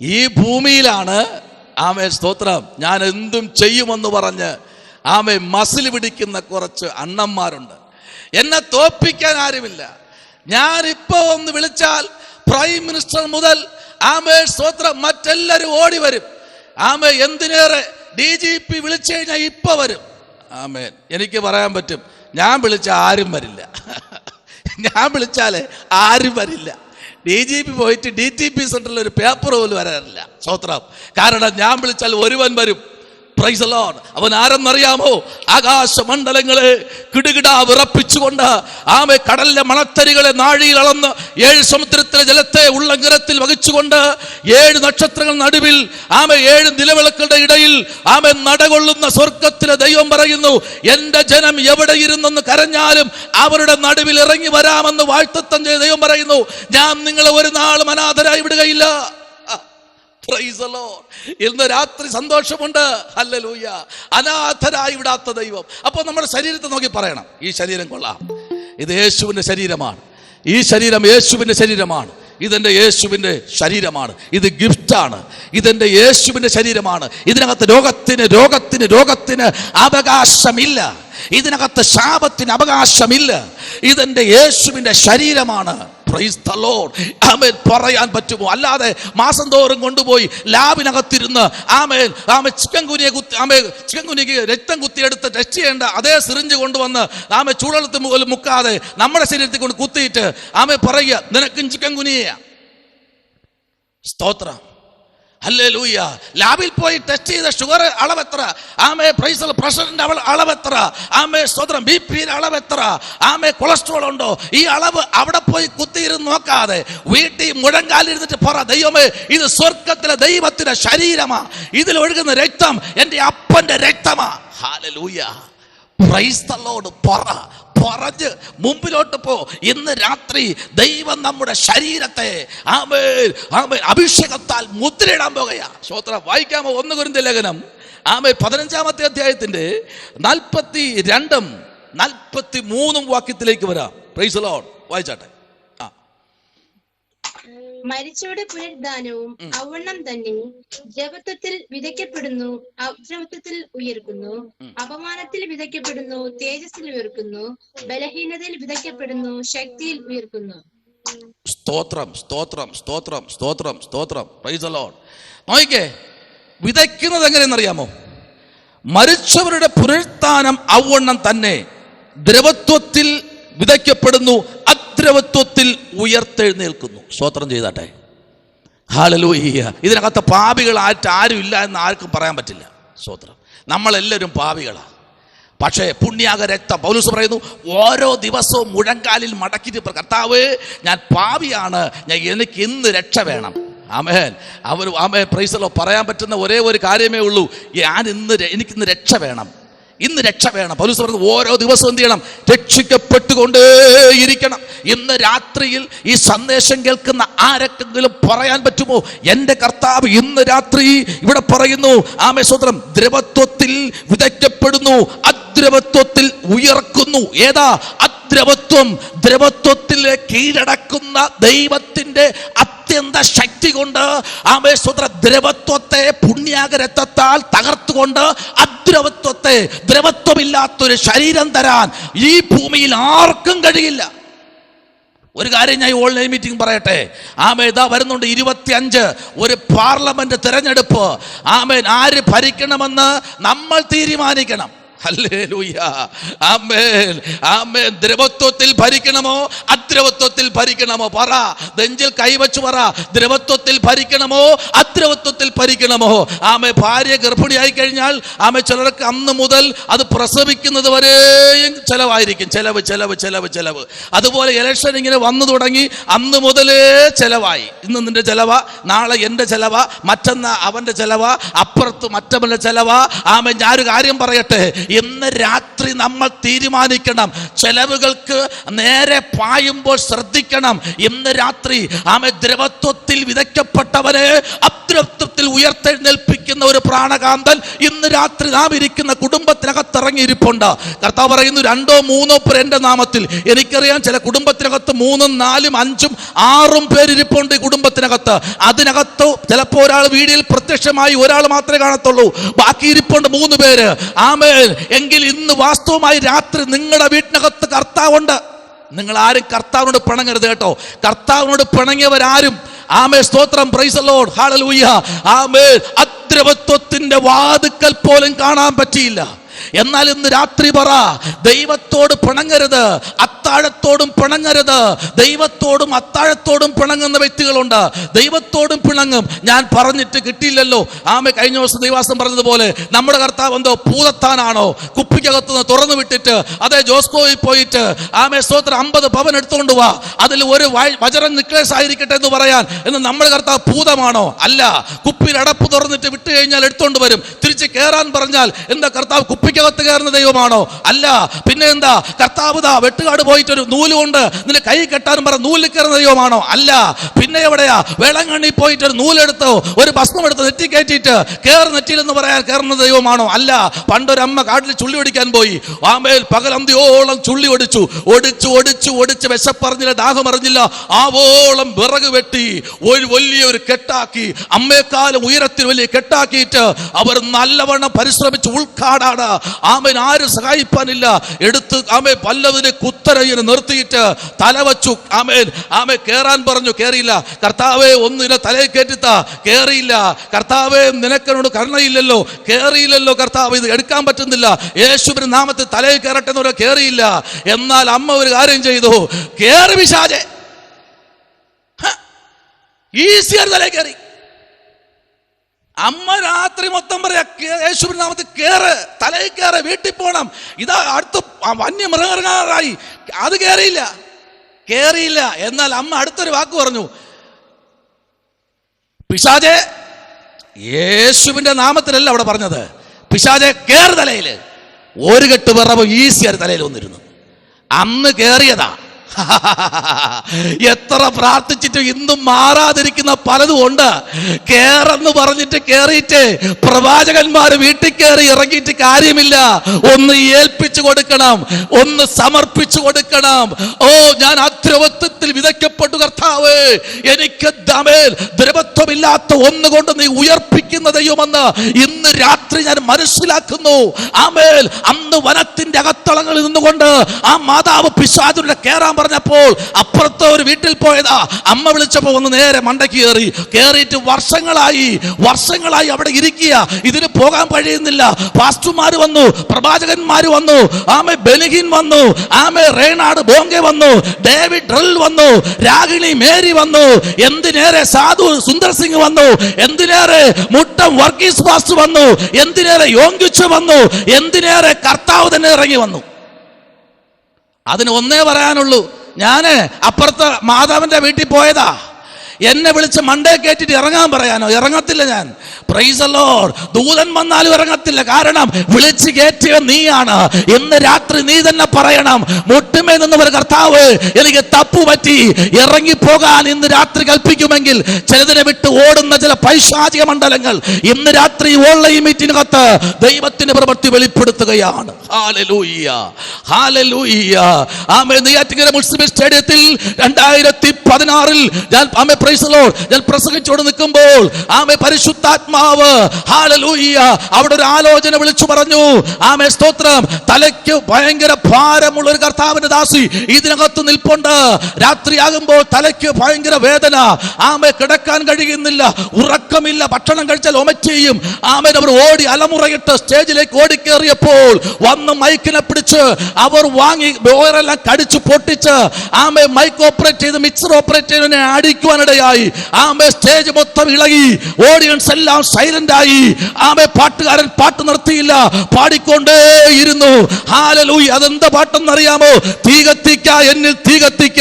ഈ ഭൂമിയിലാണ് സ്തോത്രം, ഞാൻ എന്തും ചെയ്യുമെന്ന് പറഞ്ഞ് മസിൽ പിടിക്കുന്ന കുറച്ച് അണ്ണന്മാരുണ്ട്. എന്നെ തോൽപ്പിക്കാൻ ആരുമില്ല. ഞാനിപ്പോ ഒന്ന് വിളിച്ചാൽ പ്രൈം മിനിസ്റ്റർ മുതൽ സ്തോത്രം മറ്റെല്ലാവരും ഓടി വരും. എന്തിനേറെ DGP വിളിച്ചു കഴിഞ്ഞാൽ ഇപ്പൊ വരും. എനിക്ക് പറയാൻ പറ്റും, ഞാൻ വിളിച്ചാൽ ആരും വരില്ല. ഞാൻ വിളിച്ചാലേ ആരും വരില്ല. DGP പോയിട്ട് DTP സെന്ററിൽ ഒരു പേപ്പർ പോലും വരാറില്ല. സ്തോത്രം. കാരണം ഞാൻ വിളിച്ചാൽ ഒരുവൻ വരും. Price the Lord. അവൻ ആരെന്നറിയാമോ? ആകാശമണ്ഡലങ്ങളെ കിടുകിടാ വിറപ്പിച്ചുകൊണ്ട് കടലിലെ മണത്തരികളെ നാഴിയിൽ അളന്ന് 7 സമുദ്രത്തിലെ ജലത്തെ ഉള്ളങ്കരത്തിൽ വഹിച്ചുകൊണ്ട് 7 നക്ഷത്രങ്ങൾ നടുവിൽ 7 നിലവിളക്കുകളുടെ ഇടയിൽ നടകൊള്ളുന്ന സ്വർഗത്തിലെ ദൈവം പറയുന്നു, എന്റെ ജനം എവിടെ ഇരുന്നെന്ന് കരഞ്ഞാലും അവരുടെ നടുവിൽ ഇറങ്ങി വരാമെന്ന് വാഴ്ത്തത്തം ചെയ്ത ദൈവം പറയുന്നു, ഞാൻ നിങ്ങളെ ഒരു നാളും അനാഥരായി വിടുകയില്ല. Praise the Lord. ഇന്ന് രാത്രി സന്തോഷമുണ്ട്. ഹല്ലേലൂയ. അനാഥരായി വിടാത്ത ദൈവം. അപ്പോൾ നമ്മുടെ ശരീരത്തെ നോക്കി പറയണം, ഈ ശരീരം കൊള്ളാം, ഇത് യേശുവിന്റെ ശരീരമാണ്. ഈ ശരീരം യേശുവിന്റെ ശരീരമാണ്. ഇതെന്റെ യേശുവിന്റെ ശരീരമാണ്. ഇത് ഗിഫ്റ്റാണ്. ഇതെന്റെ യേശുവിന്റെ ശരീരമാണ്. ഇതിനകത്ത് രോഗത്തിന് അവകാശമില്ല. ഇതിനകത്ത് ശാപത്തിന് അവകാശമില്ല. ഇതെന്റെ യേശുവിന്റെ ശരീരമാണ്. Price the Lord. പറയാൻ പറ്റുമോ? അല്ലാതെ മാസം തോറും കൊണ്ടുപോയി ലാബിനകത്തിരുന്ന് ചിക്കൻ കുനിക്ക് രക്തം കുത്തിയെടുത്ത് ടെസ്റ്റ് ചെയ്യേണ്ട അതേ സിറിഞ്ച് കൊണ്ടുവന്ന് ചൂടുവെള്ളത്തിൽ പോലും മുക്കാതെ നമ്മുടെ ശരീരത്തിൽ കൊണ്ട് കുത്തിയിട്ട് പറയുക, നിനക്കും ചിക്കൻ കുനിയ. സ്തോത്രം. ഹല്ലേലൂയ. ലാബിൽ പോയി ടെസ്റ്റ് ചെയ്ത ഷുഗർ അളവെത്ര, പ്രൈസ് പ്രഷറിന്റെ അളവെത്ര, സ്തോത്രം, BP അളവെത്ര, കൊളസ്ട്രോൾ ഉണ്ടോ, ഈ അളവ് അവിടെ പോയി കുത്തിയിരുന്ന് നോക്കാതെ വീട്ടിൽ മുഴങ്കാലിരുന്നിട്ട് പറ, ദൈവമേ ഇത് സ്വർഗത്തിലെ ദൈവത്തിന്റെ ശരീരമാ, ഇതിൽ ഒഴുകുന്ന രക്തം എന്റെ അപ്പന്റെ രക്തമാ. ഹല്ലേലൂയ. Praise the Lord. പറഞ്ഞ് മുമ്പിലോട്ട് പോ. ഇന്ന് രാത്രി ദൈവം നമ്മുടെ ശരീരത്തെ അഭിഷേകത്താൽ മുദ്രയിടാൻ പോകുകയാ. സ്തോത്രം. വായിക്കാമോ? 1 കൊരിന്ത്യർ ലേഖനം 15-ാമത്തെ അധ്യായത്തിന്റെ 42-ഉം 43-ഉം വാക്യത്തിലേക്ക് വരാം. Praise the Lord. വായിച്ചാട്ടെ. മരിച്ചവരുടെ പുനരുദ്ധാനവും അവണ്ണം തന്നെ ദ്രവത്വത്തിൽ വിതയ്ക്കപ്പെടുന്നു, അദ്രവത്വത്തിൽ ഉയർക്കുന്നു, അപമാനത്തിൽ വിതയ്ക്കപ്പെടുന്നു, തേജസ്സിൽ ഉയർക്കുന്നു, ബലഹീനതയിൽ വിതയ്ക്കപ്പെടുന്നു, ശക്തിയിൽ ഉയർക്കുന്നു. സ്തോത്രം, സ്തോത്രം, സ്തോത്രം, സ്തോത്രം, സ്തോത്രം. Price the Lord. നോക്കിക്കേ, വിതയ്ക്കുന്നത് എങ്ങനെയെന്നറിയാമോ? മരിച്ചവരുടെ പുനരുത്ഥാനം അവണ്ണം തന്നെ ദ്രവത്വത്തിൽ വിതയ്ക്കപ്പെടുന്നു, അദ്രവത്വത്തിൽ ഉയർത്തെഴുന്നേൽക്കുന്നു. സ്തോത്രം ചെയ്താട്ടെ. ഹല്ലേലൂയ. ഇതിനകത്ത് പാപികളായിട്ട് ആരും ഇല്ല എന്ന് ആർക്കും പറയാൻ പറ്റില്ല. സ്തോത്രം. നമ്മളെല്ലാവരും പാപികളാണ്. പക്ഷേ പുണ്യാക രക്തം, പൗലോസ് പറയുന്നു, ഓരോ ദിവസവും മുഴങ്കാലിൽ മടക്കിയിട്ട്, കർത്താവേ ഞാൻ പാപിയാണ്, എനിക്ക് ഇന്ന് രക്ഷ വേണം. Price the Lord. പറയാൻ പറ്റുന്ന ഒരേ ഒരു കാര്യമേ ഉള്ളൂ, എനിക്കിന്ന് രക്ഷ വേണം, ഇന്ന് രക്ഷ വേണം. പൗലോസ് പറഞ്ഞു, ഓരോ ദിവസവും എന്ത് ചെയ്യണം? രക്ഷിക്കപ്പെട്ടുകൊണ്ടേയിരിക്കണം. ഇന്ന് രാത്രിയിൽ ഈ സന്ദേശം കേൾക്കുന്ന ആരെങ്കിലും പറയാൻ പറ്റുമോ, എന്റെ കർത്താവ് ഇന്ന് രാത്രി ഇവിടെ പറയുന്നു, സ്തോത്രം, ദ്രവത്വത്തിൽ വിതയ്ക്കപ്പെടുന്നു, അദ്രവത്വത്തിൽ ഉയർക്കുന്നു. ഏതാ അദ്രവത്വം? ദ്രവത്വത്തിലെ കീഴടക്കുന്ന ദൈവത്തിന്റെ അത്യന്ത ശക്തി കൊണ്ട് ദ്രവത്വത്തെ പുണ്യാകരത്വത്താൽ തകർത്തുകൊണ്ട് അദ്രവത്വത്തെ, ദ്രവത്വമില്ലാത്തൊരു ശരീരം തരാൻ ഈ ഭൂമിയിൽ ആർക്കും കഴിയില്ല. ഒരു കാര്യം ഞാൻ ഓൺലൈൻ മീറ്റിംഗ് പറയട്ടെ. ഇതാ വരുന്നുണ്ട് 25 ഒരു പാർലമെന്റ് തെരഞ്ഞെടുപ്പ്. ആര് ഭരിക്കണമെന്ന് നമ്മൾ തീരുമാനിക്കണം. ഹല്ലേലൂയ. ആമേൻ, ആമേൻ. ദ്രവത്വത്തിൽ ഭരിക്കണമോ അദ്രവത്വത്തിൽ ഭരിക്കണമോ? പറ, നെഞ്ചിൽ കൈവച്ചു പറ. ദ്രവത്വത്തിൽ ഭരിക്കണമോ അദ്രവത്വത്തിൽ ഭരിക്കണമോ? ആമേ ഭാര്യ ഗർഭിണിയായി കഴിഞ്ഞാൽ ആമേ ചിലർക്ക് അന്ന് മുതൽ അത് പ്രസവിക്കുന്നത് വരെയും ചെലവായിരിക്കും. ചെലവ് ചെലവ് ചെലവ് ചെലവ്. അതുപോലെ ഇലക്ഷൻ ഇങ്ങനെ വന്നു തുടങ്ങി അന്ന് മുതലേ ചെലവായി. ഇന്ന് നിന്റെ ചെലവാ, നാളെ എൻ്റെ ചെലവാ, മറ്റന്നാ അവൻ്റെ ചെലവാ, അപ്പുറത്ത് മറ്റവൻ്റെ ചെലവാ. ആമേ ഞാനൊരു കാര്യം പറയട്ടെ, ഇന്ന് രാത്രി നമ്മൾ തീരുമാനിക്കണം, ചെലവുകൾക്ക് നേരെ പായുമ്പോൾ ശ്രദ്ധിക്കണം. ഇന്ന് രാത്രി ആമേ ദ്രവത്വത്തിൽ വിതയ്ക്കപ്പെട്ടവരെ അദ്രവത്വത്തിൽ ഉയർത്തെഴുന്നേൽപ്പിക്കുന്ന ഒരു പ്രാണകാന്തൻ ഇന്ന് രാത്രി നാം ഇരിക്കുന്ന കുടുംബത്തിനകത്ത് ഇറങ്ങിയിരിപ്പുണ്ട്. കർത്താവ് പറയുന്നു, 2 or 3 പേർ എൻ്റെ നാമത്തിൽ. എനിക്കറിയാം ചില കുടുംബത്തിനകത്ത് 3, 4, 5, 6 പേരിരിപ്പുണ്ട് ഈ കുടുംബത്തിനകത്ത്. അതിനകത്ത് ചിലപ്പോൾ ഒരാൾ വീഡിയോയിൽ പ്രത്യക്ഷമായി ഒരാൾ മാത്രമേ കാണത്തുള്ളൂ, ബാക്കി ഇരിപ്പുണ്ട് 3 പേര്. ആമേൻ. എങ്കിൽ ഇന്ന് വാസ്തവമായി രാത്രി നിങ്ങളുടെ വീട്ടിനകത്ത് കർത്താവുണ്ട്. നിങ്ങൾ ആരും കർത്താവിനോട് പിണങ്ങരുത് കേട്ടോ. കർത്താവിനോട് പിണങ്ങിയവരാരും ആമേ സ്തോത്രം, പ്രൈസ് ദി ലോർഡ്, ഹല്ലേലൂയ. ആമേ അദ്രവത്വത്തിന്റെ വാതുക്കൽ പോലും കാണാൻ പറ്റിയില്ല. എന്നാൽ ഇന്ന് രാത്രി പറ, ദൈവത്തോട് പിണങ്ങരുത്, അത്താഴത്തോടും പിണങ്ങരുത്. ദൈവത്തോടും അത്താഴത്തോടും പിണങ്ങുന്ന വ്യക്തികളുണ്ട്. ദൈവത്തോടും പിണങ്ങും. ഞാൻ പറഞ്ഞിട്ട് കിട്ടിയില്ലല്ലോ. ആമേ കഴിഞ്ഞ ദിവസം ദൈവാസം പറഞ്ഞതുപോലെ നമ്മുടെ കർത്താവ് എന്തോ ഭൂതത്താനാണോ? കുപ്പിക്കകത്തുനിന്ന് തുറന്നു വിട്ടിട്ട് അതേ ജോസ്കോയിൽ പോയിട്ട് ആമേ സ്തോത്രം 50 പവൻ എടുത്തുകൊണ്ട് വാ, അതിൽ ഒരു വജ്രം നെക്ലേസ് ആയിരിക്കട്ടെ എന്ന് പറയാൻ എന്ന് നമ്മുടെ കർത്താവ് ഭൂതമാണോ? അല്ല. കുപ്പിയിൽ അടപ്പ് തുറന്നിട്ട് വിട്ടു കഴിഞ്ഞാൽ എടുത്തോണ്ട് വരും. തിരിച്ച് കയറാൻ പറഞ്ഞാൽ എന്താ കർത്താവ് കുപ്പിക്കകത്ത് കയറുന്ന ദൈവമാണോ? അല്ല. പിന്നെ എന്താ കർത്താവ് വെട്ടുകാട് പോയിട്ട് ഒരു നൂല് കൊണ്ട് നിന്റെ കൈ കെട്ടാനും പറഞ്ഞ നൂലിൽ കയറുന്ന ദൈവമാണോ? അല്ല. പിന്നെ എവിടെയാ? വേളങ്കണ്ണി പോയിട്ട് ഒരു നൂലെടുത്തോ ഒരു ഭസ്മം എടുത്ത് നെറ്റി കയറ്റിയിട്ട് കയറി നെറ്റിയിലെന്ന് പറയാൻ കയറുന്ന ദൈവമാണോ? അല്ല. പണ്ടൊരമ്മ കാട്ടിൽ ചുള്ളി ഒടിക്കാൻ പോയി. ആമേൽ പകലന്തിയോളം ചുള്ളി ഒടിച്ചു ഒടിച്ചു ഒടിച്ചു ഒടിച്ച് വിശപ്പറിഞ്ഞില്ല, ദാഹം അറിഞ്ഞില്ല. ആവോളം വിറക് വെട്ടി ഒരു വലിയൊരു കെട്ടാക്കി, അമ്മയെക്കാലം ഉയരത്തിൽ വലിയ കെട്ടാക്കിയിട്ട് അവർ നല്ലവണ്ണം പരിശ്രമിച്ച് ഉൾക്കാടാണ്. ആമേൻ. ആരും സഹായിപ്പാനില്ല. എടുത്ത് ആമേ പല്ലതിന് കുത്തരയിന് നിർത്തിയിട്ട് തല വച്ചു. ആമേൻ. ആമേ കേറാൻ പറഞ്ഞു, കേറിയില്ല. കർത്താവേ ഒന്നിനെ തലയിൽ കയറ്റിത്താ, കേറിയില്ല. കർത്താവേ നിനക്കെന്നോട് കരുണയില്ലല്ലോ, കേറിയില്ലല്ലോ. കർത്താവ് ഇത് എടുക്കാൻ പറ്റുന്നില്ല, യേശുവിന്റെ നാമത്തിൽ തലയിൽ കയറട്ടെ എന്ന് പറഞ്ഞാൽ കേറിയില്ല. എന്നാൽ അമ്മ ഒരു കാര്യം ചെയ്തു, കേറി പിശാചേ, ഈസിയായി തലയിൽ കയറി. അമ്മ രാത്രി മൊത്തം പറയാ, യേശുവിന്റെ നാമത്തിൽ കേറ്, തലയിൽ കയറ്, വീട്ടിൽ പോണം. ഇതാ അടുത്ത് വന്യമൃഗങ്ങളായി. അത് കേറിയില്ല. എന്നാൽ അമ്മ അടുത്തൊരു വാക്ക് പറഞ്ഞു, പിശാചേ, യേശുവിന്റെ നാമത്തിലല്ല അവിടെ പറഞ്ഞത്, പിശാചേ കേറ് തലയില്. ഒരു കെട്ട് വിറവ് ഈസിയായി തലയിൽ വന്നിരുന്നു. അന്ന് കേറിയതാ. എത്ര പ്രാർത്ഥിച്ചിട്ട് ഇന്നും മാറാതിരിക്കുന്ന പലതും ഉണ്ട്. കേറെന്ന് പറഞ്ഞിട്ട് കേറിയിട്ട് പ്രവാചകന്മാർ വീട്ടിൽ കയറി ഇറങ്ങിയിട്ട് കാര്യമില്ല. ഒന്ന് ഏൽപ്പിച്ചു കൊടുക്കണം, ഒന്ന് സമർപ്പിച്ചു കൊടുക്കണം. ഓ, ഞാൻ അദ്രവത്വത്തിൽ വിതയ്ക്കപ്പെട്ടു കർത്താവേ, എനിക്ക് ദ്രവത്വമില്ലാത്ത ഒന്നുകൊണ്ട് നീ ഉയർപ്പിക്കുന്ന ദൈവമെന്ന് ഇന്ന് രാത്രി ഞാൻ മനസ്സിലാക്കുന്നു. ആമേൽ. അന്ന് വനത്തിന്റെ അകത്തളങ്ങളിൽ നിന്നുകൊണ്ട് ആ മാതാവ് പിശാചുരുടെ കേറാൻ പറഞ്ഞപ്പോൾ അപ്പുറത്തെ ഒരു വീട്ടിൽ പോയതാ. അമ്മ വിളിച്ചപ്പോ ഒന്ന് നേരെ മണ്ടയ്ക്ക് കേറിയിട്ട് വർഷങ്ങളായി അവിടെ ഇരിക്കുക. ഇതിന് പോകാൻ കഴിയുന്നില്ല. പാസ്റ്റർമാർ വന്നു, പ്രവാചകന്മാർ വന്നു, ആമേ ബെനിഹിൻ വന്നു, ആമേ റേനാട് ബോംഗെ വന്നു, ഡേവിഡ് ഡ്രൽ വന്നു, രാഗിണി മേരി വന്നു, എന്തിനേറെ സാധു സുന്ദർ സിംഗ് വന്നു, എന്തിനേറെ മുട്ടം വർഗീസ് പാസ്റ്റർ വന്നു, എന്തിനേറെ യോങ്കിച്ചു വന്നു, എന്തിനേറെ കർത്താവ് തന്നെ ഇറങ്ങി വന്നു. അതിന് ഒന്നേ പറയാനുള്ളൂ, ഞാന് അപ്പുറത്തെ മാതാവിന്റെ വീട്ടിൽ പോയതാ. എന്നെ വിളിച്ച് മണ്ടേ കയറ്റിട്ട് ഇറങ്ങാൻ പറയാനോ? ഇറങ്ങത്തില്ല ഞാൻ. Price the Lord. ദൂതൻ വന്നാലും ഇറങ്ങത്തില്ല. കാരണം വിളിച്ച് കയറ്റിയ നീയാണ്. ഇന്ന് രാത്രി നീ തന്നെ പറയണം, മുട്ടുമേ നിന്നവർ കർത്താവ് എനിക്ക് തപ്പു പറ്റി, ഇറങ്ങിപ്പോകാൻ ഇന്ന് രാത്രി കൽപ്പിക്കുമെങ്കിൽ ചിലതിനെ വിട്ട് ഓടുന്ന ചില പൈശാചിക മണ്ഡലങ്ങൾ ഇന്ന് രാത്രി ഓൺലൈൻ മീറ്റിനകത്ത് ദൈവത്തിന്റെ പ്രവൃത്തി വെളിപ്പെടുത്തുകയാണ്. Hallelujah, hallelujah. Amen. Neyyattinkara municipal സ്റ്റേഡിയത്തിൽ 2016 ഞാൻ പ്രസംഗിച്ചോട് നിൽക്കുമ്പോൾ ആമേ പരിശുദ്ധാത്മാവ് ഹല്ലേലൂയ അവിടെ ഒരു ആലോചന വിളിച്ചു പറഞ്ഞു. ആമേ സ്തോത്രം. തലയ്ക്ക് ഭയങ്കര ഭാരമുള്ള ഒരു കർത്താവിന്റെ ദാസി ഇതിനകത്ത് നിൽപ്പുണ്ട്. രാത്രിയാകുമ്പോൾ തലയ്ക്ക് ഭയങ്കര വേദന. ആമേ കിടക്കാൻ കഴിയുന്നില്ല, ഉറക്കമില്ല, ഭക്ഷണം കഴിച്ചാൽ ഒമറ്റയും. ആമേൻ. അവർ ഓടി അലമുറയിട്ട് സ്റ്റേജിലേക്ക് ഓടിക്കേറിയപ്പോൾ വന്ന് മൈക്കിനെ പിടിച്ച് അവർ വാങ്ങി ഓരെല്ലാം കടിച്ചു പൊട്ടിച്ച് ആമേ മൈക്ക് ഓപ്പറേറ്റ് ചെയ്ത് മിക്സർ ഓപ്പറേറ്റ് ചെയ്തതിനെ അടിക്കുവാനിടയായി. ആമേ സ്റ്റേജ് മൊത്തം ഇളകി, ഓഡിയൻസ് എല്ലാം സൈലന്റ് ആയി. ആമേ പാട്ടുകാരൻ പാട്ട് നിർത്തിയില്ല, പാടിക്കൊണ്ടേയിരുന്നു. ഹല്ലേലൂയ. അതെന്താ പാട്ടെന്നറിയാമോ? തീ കത്തിക്ക എന്നിൽ തീ കത്തിക്ക.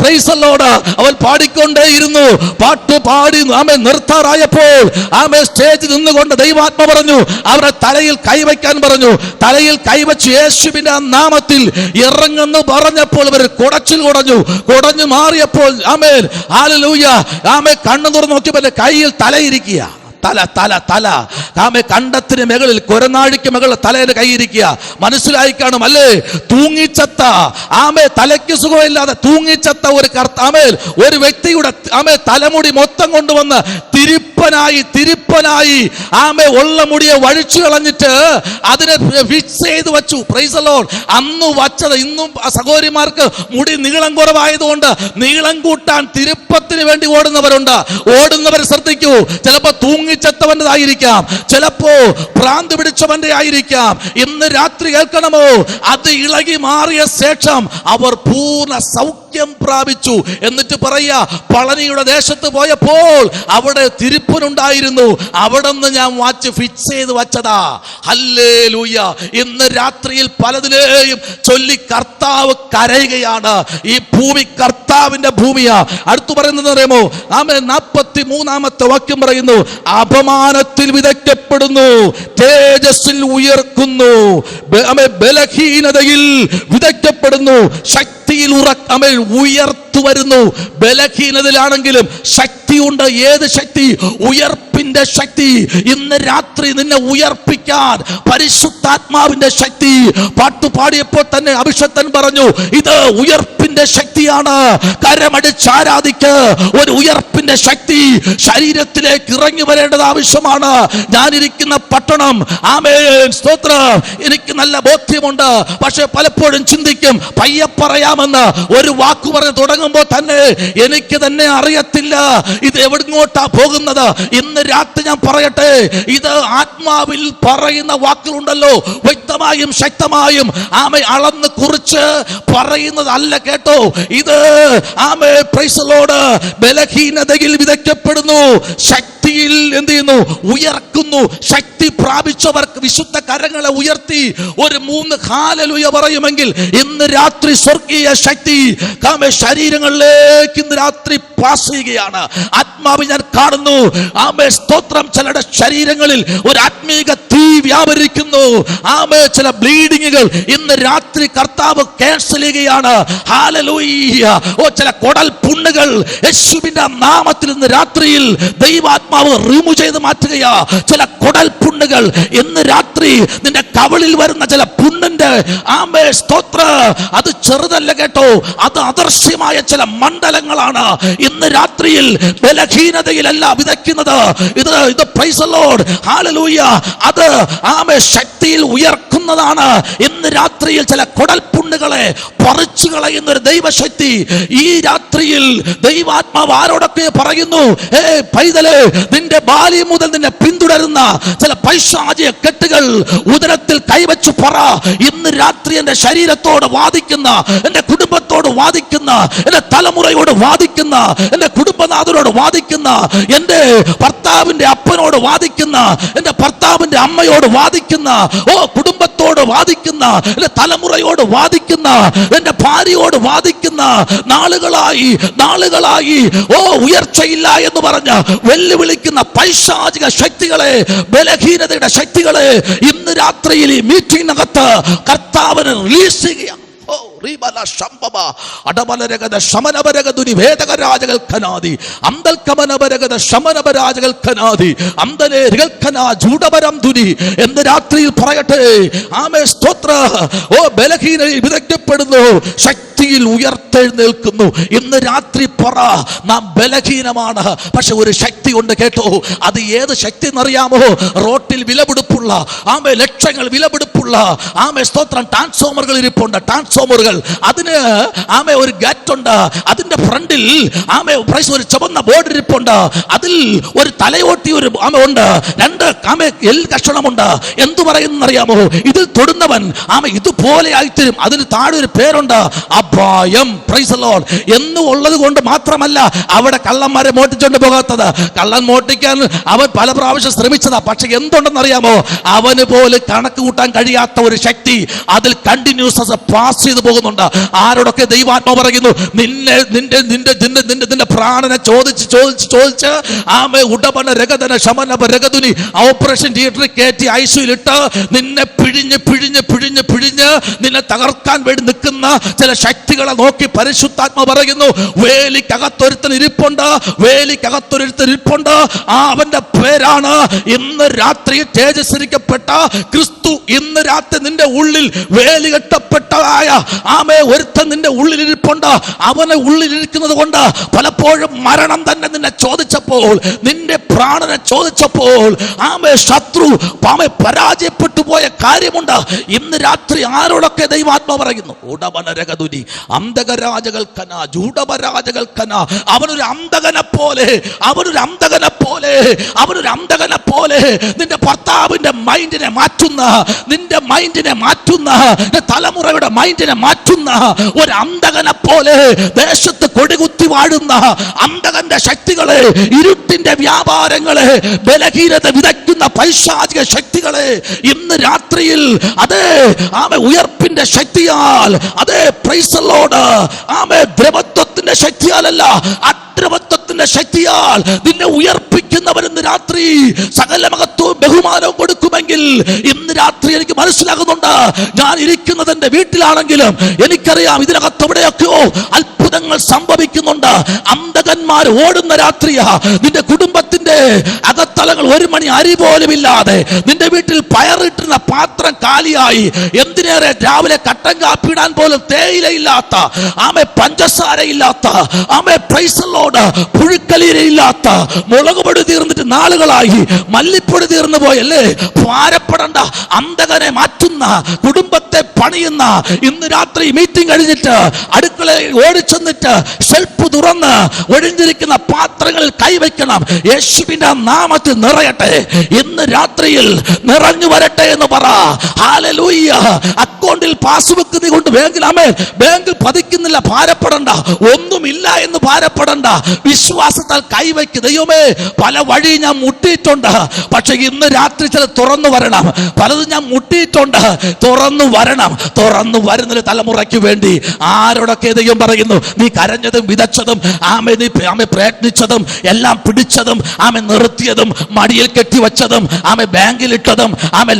Price the Lord. അവൻ പാടിക്കൊണ്ടേയിരുന്നു. പാട്ട് പാടി ആമേ നിർത്താറായപ്പോൾ ആമേ സ്റ്റേജിൽ നിന്നുകൊണ്ട് ദൈവാത്മ പറഞ്ഞു അവരുടെ തലയിൽ കൈവയ്ക്കാൻ പറഞ്ഞു. തലയിൽ കൈവച്ച് യേശുവിന്റെ നാമത്തിൽ ഇറങ്ങുന്നു പറഞ്ഞപ്പോൾ ഇവർ കുടഞ്ഞു മാറിയപ്പോൾ ആമേൻ ഹല്ലേലൂയ. ആമേ കണ്ണു തുറന്ന് നോക്കിയപ്പോൾ കയ്യിൽ തലയിരിക്കുക. തല ആമേ കണ്ടത്തിന് മുകളിൽ കൊരനാഴിക്ക് മുകളിൽ തലയിൽ കൈയിരിക്കുക. മനസ്സിലായി കാണും അല്ലേ? തൂങ്ങിച്ചത്ത ആമേ തലയ്ക്ക് സുഖമില്ലാതെ തൂങ്ങിച്ചത്ത ഒരു വ്യക്തിയുടെ ആമേ തലമുടി മൊത്തം കൊണ്ടുവന്ന് തിരുപ്പനായി ആമേ ഉള്ള മുടിയെ വഴിച്ചു കളഞ്ഞിട്ട് അതിനെ ഫിക്സ് ചെയ്ത് വെച്ചു. Price the Lord. അന്ന് വച്ചത് ഇന്നും സഹോദരിമാർക്ക് മുടി നീളം കുറവായതുകൊണ്ട് നീളം കൂട്ടാൻ തിരുപ്പത്തിന് വേണ്ടി ഓടുന്നവർ ശ്രദ്ധിക്കൂ. ചിലപ്പോ തൂങ്ങിച്ചത്തവൻ്റെതായിരിക്കാം, ചിലപ്പോ ഭ്രാന്ത് പിടിച്ചവന്റെ ആയിരിക്കാം. ഇന്ന് രാത്രി കേൾക്കണമോ? അത് ഇളകി മാറിയ ശേഷം അവർ പൂർണ്ണ സൗഖ്യം പ്രാപിച്ചു. എന്നിട്ട് പറയാ, പളനിയുടെ ദേശത്ത് പോയപ്പോൾ അവിടെ തിരുപ്പനുണ്ടായിരുന്നു, അവിടെ നിന്ന് ഞാൻ വാച്ച് ഫിക്സ് ചെയ്ത് വച്ചതാ. ഹല്ലേലൂയ. ഇന്ന് രാത്രിയിൽ പലതിനെയും ചൊല്ലി കർത്താവ് കരയുകയാണ്. ഈ ഭൂമി കർത്താവിന്റെ ഭൂമിയാ. അടുത്തു പറയുന്നത് അറിയാമോ? 43-ാമത്തെ വാക്യം പറയുന്നു, അപമാനത്തിൽ വിതയ്ക്കപ്പെടുന്നു, തേജസ്സിൽ ഉയർക്കുന്നു. ബലഹീനതയിൽ വിതയ്ക്കപ്പെടുന്നു, ശക്തിയിൽ ഉയർത്തു വരുന്നു. ബലഹീനതയിലാണെങ്കിലും ശക്തിയുണ്ട്. ഏത് ശക്തി? ഉയർപ്പിന്റെ ശക്തി. ഇന്ന് രാത്രി നിന്നെ ഉയർപ്പിക്കാൻ പരിശുദ്ധാത്മാവിന്റെ ശക്തി. പാട്ടുപാടിയപ്പോൾ തന്നെ അഭിഷക്തൻ പറഞ്ഞു, ഇത് ഉയർപ്പിന്റെ ശക്തിയാണ്. കരമടിച്ചാരാധിക്ക്. ഒരു ഉയർപ്പിന്റെ ശക്തി ശരീരത്തിലേക്ക് ഇറങ്ങി വരേണ്ടത് ആവശ്യമാണ്. ഞാനിരിക്കുന്ന പട്ടണം, ആമേൻ സ്തോത്രം, എനിക്ക് നല്ല ബോധ്യമുണ്ട്. പക്ഷെ പലപ്പോഴും ചിന്തിക്കും, പയ്യെ പറയാമെന്ന്. ഒരു വാക്ക് പറഞ്ഞ് തുടങ്ങുമ്പോൾ തന്നെ എനിക്ക് തന്നെ അറിയത്തില്ല ഇത് എവിടെങ്ങോട്ടാ പോകുന്നത്. ഇന്ന് രാത്രി ഞാൻ പറയട്ടെ, ഇത് ആത്മാവിൽ പറയുന്ന വാക്കുകളുണ്ടല്ലോ, വ്യക്തമായും ശക്തമായും ആമേ അളന്ന് കുറിച്ച് പറയുന്നതല്ല കേട്ടോ. ഇത് ആമേ പ്രൈസ് ദി ലോർഡ്, ബലഹീനതയിൽ വിതയ്ക്കപ്പെടുന്നു, ശക്തിയിൽ എന്ത് ചെയ്യുന്നു? ഉയർക്കുന്നു. ശക്തി പ്രാപിച്ചവർക്ക് വിശുദ്ധ കരങ്ങളെ ഉയർത്തി ഒരു 3 ഹല്ലേലൂയ പറയുമെങ്കിൽ ഇന്ന് രാത്രി സ്വർഗീയ ശക്തി ശരീരങ്ങളിലേക്ക് ഇന്ന് രാത്രി പാസ് ചെയ്യുകയാണ്. ആത്മാവിൽ ഞാൻ കാണുന്നു, ആമേ സ്തോത്രം, ചിലരുടെ ശരീരങ്ങളിൽ ഒരു ആത്മീക തീ വ്യാപരിക്കുന്നു. ആമേ ചില ബ്ലീഡിങ്ങുകൾ ഇന്ന് രാത്രി കർത്താവ് ക്യാൻസൽ ചെയ്യുകയാണ്. ഹല്ലേലൂയ. ചില കുടൽ പുണ്ണുകൾ യേശുവിന്റെ നാമത്തിൽ ഇന്ന് രാത്രിയിൽ ദൈവാത്മാവ് റിമൂവ് ചെയ്ത് മാറ്റുകയാ. ചില കുടൽ പുണ്ണുകൾ ഇന്ന് രാത്രി നിന്റെ കവിളിൽ വരുന്ന ചില പുണ്ണിന്റെ ആമേ സ്തോത്ര, അത് ചെറുതല്ല കേട്ടോ, അത് അദൃശ്യമായ ചില മണ്ഡലങ്ങളാണ്. ഇന്ന് രാത്രിയിൽ ബലഹീനതയിലല്ല വിതയ്ക്കുന്നത്. ഇത് പ്രൈസ് ദി ലോർഡ്, ഹല്ലേലൂയ. അത് ആമേ ശക്തിയിൽ ഉയർക്കുന്നതാണ്. ഇന്ന് രാത്രിയിൽ ചില കുടൽ പുണ്ണുകളെ പറിച്ചു കളയുന്ന ഒരു ദൈവശക്തി ഈ രാത്രിയിൽ ദൈവാത്മാവ് ആരോടൊക്കെ പറയുന്നു, പൈതലേ, നിന്റെ ബാല്യം മുതൽ നിന്നെ പിന്തുടരുന്ന ചില പൈശാചിക കെട്ടുകൾ ഉദരത്തിൽ കൈവച്ചു പറ. ഇന്ന് രാത്രി എന്റെ ശരീരത്തോട് വാദിക്കുന്ന, എന്റെ കുടുംബത്തോട് വാദിക്കുന്ന, എന്റെ തലമുറയോട് വാദിക്കുന്ന, എന്റെ കുടുംബനാഥനോട് വാദിക്കുന്ന, എന്റെ ഭർത്താവിന്റെ അപ്പനോട് വാദിക്കുന്ന, എന്റെ ഭർത്താവിന്റെ അമ്മയോട് വാദിക്കുന്ന, കുടുംബത്തോട് വാദിക്കുന്ന, എന്റെ തലമുറയോട് വാദിക്കുന്ന, എന്റെ ഭാര്യയോട് വാദിക്കുന്ന, നാളുകളായി ഉയർച്ചയില്ല എന്ന് പറഞ്ഞ് വെല്ലുവിളിക്കുന്ന പൈശാചിക ശക്തികളെ, ബലഹീനതയുടെ ശക്തികളെ ഇന്ന് രാത്രിയിൽ ഈ മീറ്റിംഗിനകത്ത് കർത്താവിന് റിലീസ് ചെയ്യുക. എന്ന് രാത്രിയിൽ പറയട്ടെ, ആമേ സ്തോത്ര. ബലഹീനതയിൽ വിതയ്ക്കപ്പെടുന്നു, ശക്തി ശക്തിയിൽ ഉയർത്തെഴുന്നേൽക്കുന്നു. ഇന്ന് രാത്രി പറ, നാം ബലഹീനമാണ്, പക്ഷെ ഒരു ശക്തി ഉണ്ട് കേട്ടോ. അത് ഏത് ശക്തി എന്നറിയാമോ? റോട്ടിൽ വിലപിടിപ്പുള്ള ലക്ഷങ്ങൾ വിലപിടിപ്പുള്ള സ്തോത്രം ട്രാൻസ്ഫോമറുകൾ ഇരിപ്പുണ്ട്. ട്രാൻസ്ഫോമറുകൾ, അതിന് ഒരു ഗേറ്റ് ഉണ്ട്. അതിന്റെ ഫ്രണ്ടിൽ ഒരു ചുവന്ന ബോർഡ് ഇരിപ്പുണ്ട്. അതിൽ ഒരു തലയോട്ടി ഒരു ഉണ്ട്, രണ്ട് എൽ കഷണമുണ്ട്. എന്തു പറയുന്നറിയാമോ? ഇതിൽ തൊടുന്നവൻ ഇതുപോലെ ആയിത്തരും. അതിന് താഴെ ഒരു പേരുണ്ട്, അപായം. പ്രൈസ് ദി ലോർഡ് എന്നുള്ളത് കൊണ്ട് മാത്രമല്ല അവിടെ കള്ളന്മാരെ മോട്ടിച്ചോണ്ട് പോകാത്തത്. കള്ളൻ മോട്ടിക്കാൻ അവൻ പല പ്രാവശ്യം ശ്രമിച്ചതാ. പക്ഷെ എന്തുണ്ടെന്നറിയാമോ? അവന് പോലും കണക്ക് കൂട്ടാൻ കഴിയാത്ത ഒരു ശക്തി അതിൽ കണ്ടിന്യൂസ് പാസ് ചെയ്തു പോകുന്നുണ്ട്. ആരോടൊക്കെ ദൈവാത്മാവ് പറയുന്നു, നിന്റെ പ്രാണനെ ചോദിച്ച് ഉടമന രഗതന ശമന രഗതുനി ഓപ്പറേഷൻ തിയേറ്ററിൽ കയറ്റി ഐസിയിലിട്ട് നിന്നെ പിഴിഞ്ഞ് നിന്നെ തകർക്കാൻ വേണ്ടി നിൽക്കുന്ന ചില ശക്തികളെ നോക്കി പരിശുദ്ധാത്മാവ് പറയുന്നു, വേലിക്കകത്തൊരുത്തൻ ഇരിപ്പുണ്ട്. അവന്റെ പേരാണ് ഇന്ന് രാത്രി തേജസ്കരിക്കപ്പെട്ട ക്രിസ്തു. ഇന്ന് രാത്രി നിന്റെ ഉള്ളിൽ വേലി കെട്ടപ്പെട്ടതായ ഒരുത്തൻ നിന്റെ ഉള്ളിൽ ഇരിപ്പുണ്ട്. അവനെ ഉള്ളിലിരിക്കുന്നത് കൊണ്ട് പലപ്പോഴും മരണം തന്നെ നിന്നെ ചോദിച്ചപ്പോൾ, നിന്റെ പ്രാണനെ ചോദിച്ചപ്പോൾ ശത്രു പരാജയപ്പെട്ടു പോയ കാര്യമുണ്ട്. ഇന്ന് രാത്രി ആരോടൊക്കെ ദൈവാത്മാവ് പറയുന്നു, ഉടമനരകതുനി അന്ധകരാജകൽക്കന ജൂഡപരാജകൽക്കന. അവനൊരു അന്ധകനെ പോലെ നിന്റെ ഭർത്താവിന്റെ മൈൻഡിനെ മാറ്റുന്ന, നിന്റെ മൈൻഡിനെ മാറ്റുന്ന, തലമുറയുടെ മൈൻഡിനെ മാറ്റുന്ന ഒരു അന്ധകനെ പോലെ ദേശത്ത് കൊടികുത്തി വാഴുന്ന അന്ധകന്റെ ശക്തികളെ, ഇരുട്ടിന്റെ വ്യാപാരങ്ങളെ, ബലഹീനത വിതയ്ക്കുന്ന പൈശാചിക ശക്തികളെ ഇന്ന് രാത്രിയിൽ ഉയർപ്പിന്റെ ശക്തിയാൽ, പ്രൈസ് ദി ലോർഡ്, ദ്രവത്വത്തിന്റെ ശക്തിയാലല്ല, അദ്രവത്വത്തിന്റെ ശക്തിയാൽ നിന്നെ ഉയർപ്പിക്കുന്നവൻ ഇന്ന് രാത്രി സകല മഹത്വവും ബഹുമാനവും കൊടുക്കുമെങ്കിൽ ഇന്ന് രാത്രി എനിക്ക് മനസ്സിലാകുന്നുണ്ട്. ഞാൻ ഇരിക്കുന്നത് എന്റെ വീട്ടിലാണെങ്കിലും എനിക്കറിയാം ഇതിനകത്ത് എവിടെയൊക്കെയോ അത്ഭുതങ്ങൾ സംഭവിക്കുന്നുണ്ട്. അന്ധകന്മാർ ഓടുന്ന രാത്രിയാ. നിന്റെ കുടുംബത്തിന്റെ അകത്തലങ്ങൾ ഒരു മണി അരി പോലും ഇല്ലാതെ, നിന്റെ വീട്ടിൽ പയറിട്ടുന്ന പാത്രം കാലിയായി, എന്തിനേറെ രാവിലെ കട്ടൻ കാപ്പിടാൻ പോലും തേയിലയില്ലാത്ത, പഞ്ചസാരയില്ലാത്ത, പ്രൈസ് ദി ലോർഡ്, പുഴുക്കലീരയില്ലാത്ത, മുളക് പൊടി തീർന്നിട്ട് നാളുകളായി, മല്ലിപ്പൊടി തീർന്നു പോയല്ലേ. ഭാരപ്പെടണ്ട. അന്ധകനെ മാറ്റുന്ന, കുടുംബത്തെ പണിയുന്ന, ഇന്ന് രാത്രി മീറ്റിംഗ് കഴിഞ്ഞിട്ട് അടുക്കളയിൽ ഓടിച്ചെന്നിട്ട് ഷെൽഫ് തുറന്ന് ഒഴിഞ്ഞിരിക്കുന്ന പാത്രങ്ങളിൽ കൈവയ്ക്കണം. യേശുവിന്റെ നാമത്തിൽ നിറയട്ടെ. ഇന്ന് രാത്രിയിൽ നിറഞ്ഞു വരട്ടെ എന്ന് പറ. ഹല്ലേലൂയ. അക്കൗണ്ടിൽ പാസ്ബുക്ക് നീ കൊണ്ട് ബാങ്കിൽ പതിക്കുന്നില്ല, ഭാരപ്പെടണ്ട. ഒന്നുമില്ല എന്ന് ഭാരപ്പെടണ്ട. വിശ്വാസത്താൽ കൈവയ്ക്ക്. ദൈവമേ, പല വഴി ഞാൻ മുട്ടിയിട്ടുണ്ട്, പക്ഷെ ഇന്ന് രാത്രി ചില തുറന്നു വരണം. പലതും ഞാൻ മുട്ടിയിട്ടുണ്ട്, തുറന്നു വരണം. തുറന്നു വരുന്നൊരു തലമുറയ്ക്ക് വേണ്ടി ആരോടൊക്കെ ദൈവം പറയുന്നു, നീ കരഞ്ഞതും വിതച്ചതും നീ പ്രയത്നിച്ചതും എല്ലാം പിടിച്ചതും നിർത്തിയതും മടിയിൽ കെട്ടിവച്ചതും ബാങ്കിലിട്ടതും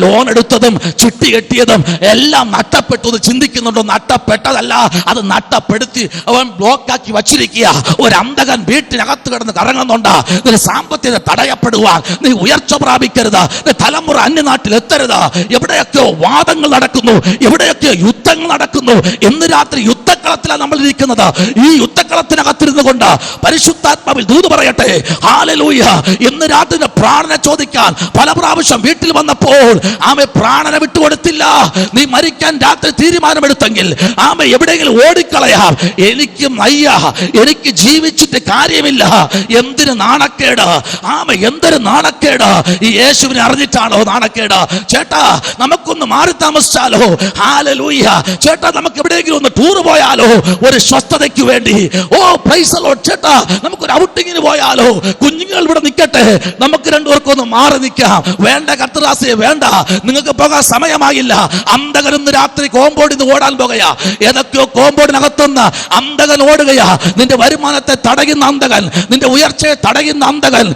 ലോൺ എടുത്തതും ചിട്ടി കെട്ടിയതും എല്ലാം നഷ്ടപ്പെട്ടു എന്ന് ചിന്തിക്കുന്നുണ്ടോ? നഷ്ടപ്പെട്ടതല്ല, അത് നഷ്ടപ്പെടുത്തി അവൻ ബ്ലോക്കാക്കി വച്ചിരിക്കുക. ഒരു അന്ധകൻ വീട്ടിനകത്ത് കിടന്ന് കറങ്ങുന്നുണ്ട്. നിന്റെ സാമ്പത്തിക തടയപ്പെടുവാൻ നീ ഉയർച്ച പ്രാപിക്കരുത്. തലമുറ അന്യനാട്ടിൽ എത്തരുത്. എവിടെയൊക്കെയോ വാദങ്ങൾ നടക്കുന്നു, എവിടെയൊക്കെയോ യുദ്ധങ്ങൾ നടക്കുന്നു. ഇന്ന് രാത്രി യുദ്ധക്കളത്തിലാണ് നമ്മൾ ഇരിക്കുന്നത്. ഈ യുദ്ധക്കളത്തിനകത്തിരുന്നു കൊണ്ട് പരിശുദ്ധാത്മാവിൽ ദൂത് പറയട്ടെ. ഹല്ലേലൂയ. ഇന്ന് രാത്രി പ്രാണനെ ചോദിക്കാൻ പല പ്രാവശ്യം വീട്ടിൽ വന്നപ്പോൾ പ്രാണനെ വിട്ടുകൊടുത്തില്ല. നീ മരിക്കാൻ രാത്രി തീരുമാനമെടുത്തെങ്കിൽ എവിടെയെങ്കിലും ഓടിക്കളയാം. എനിക്ക് വയ്യ, എനിക്ക് ജീവിച്ചിട്ട് കാര്യമില്ല. എന്തിന് നാണക്കേട്? എന്തൊരു നാണക്കേട്! ഈ യേശുവിനെ അറിഞ്ഞിട്ടാണോ നാണക്കേട്? ചേട്ടാ, നമുക്കൊന്ന് മാറി താമസിച്ചാലോ? ഹല്ലേലൂയ. ചേട്ടാ, നമുക്ക് എവിടെയെങ്കിലും ഒന്ന് ടൂർ പോയാലോ? ഒരു സ്വസ്ഥതയ്ക്ക് വേണ്ടി. ഓ പ്രൈസ് ദി ലോർഡ്. ചേട്ടാ, നമുക്കൊരു ഔട്ടിങ്ങിന് പോയാലോ? കുഞ്ഞുങ്ങൾ ഇവിടെ നിൽക്കട്ടെ, നമുക്ക് രണ്ടുപേർക്കൊന്ന് മാറി നിൽക്കാം. വേണ്ട കർത്തദാസിയെ, വേണ്ട, നിങ്ങൾക്ക് പോകാൻ സമയമായില്ല. അന്ധകൻ ഇന്ന് രാത്രി കോമ്പൗണ്ടിൽ നിന്ന് ഓടാൻ പോകുകയാ. ഏതൊക്കെയോ കോമ്പൗണ്ടിനകത്തുനിന്ന് അന്ധകൻ ഓടുകയാ. നിന്റെ വരുമാനത്തെ തടയുന്ന അന്ധകൻ, നിന്റെ ഉയർച്ചയെ തടയുന്ന അന്ധകൻ,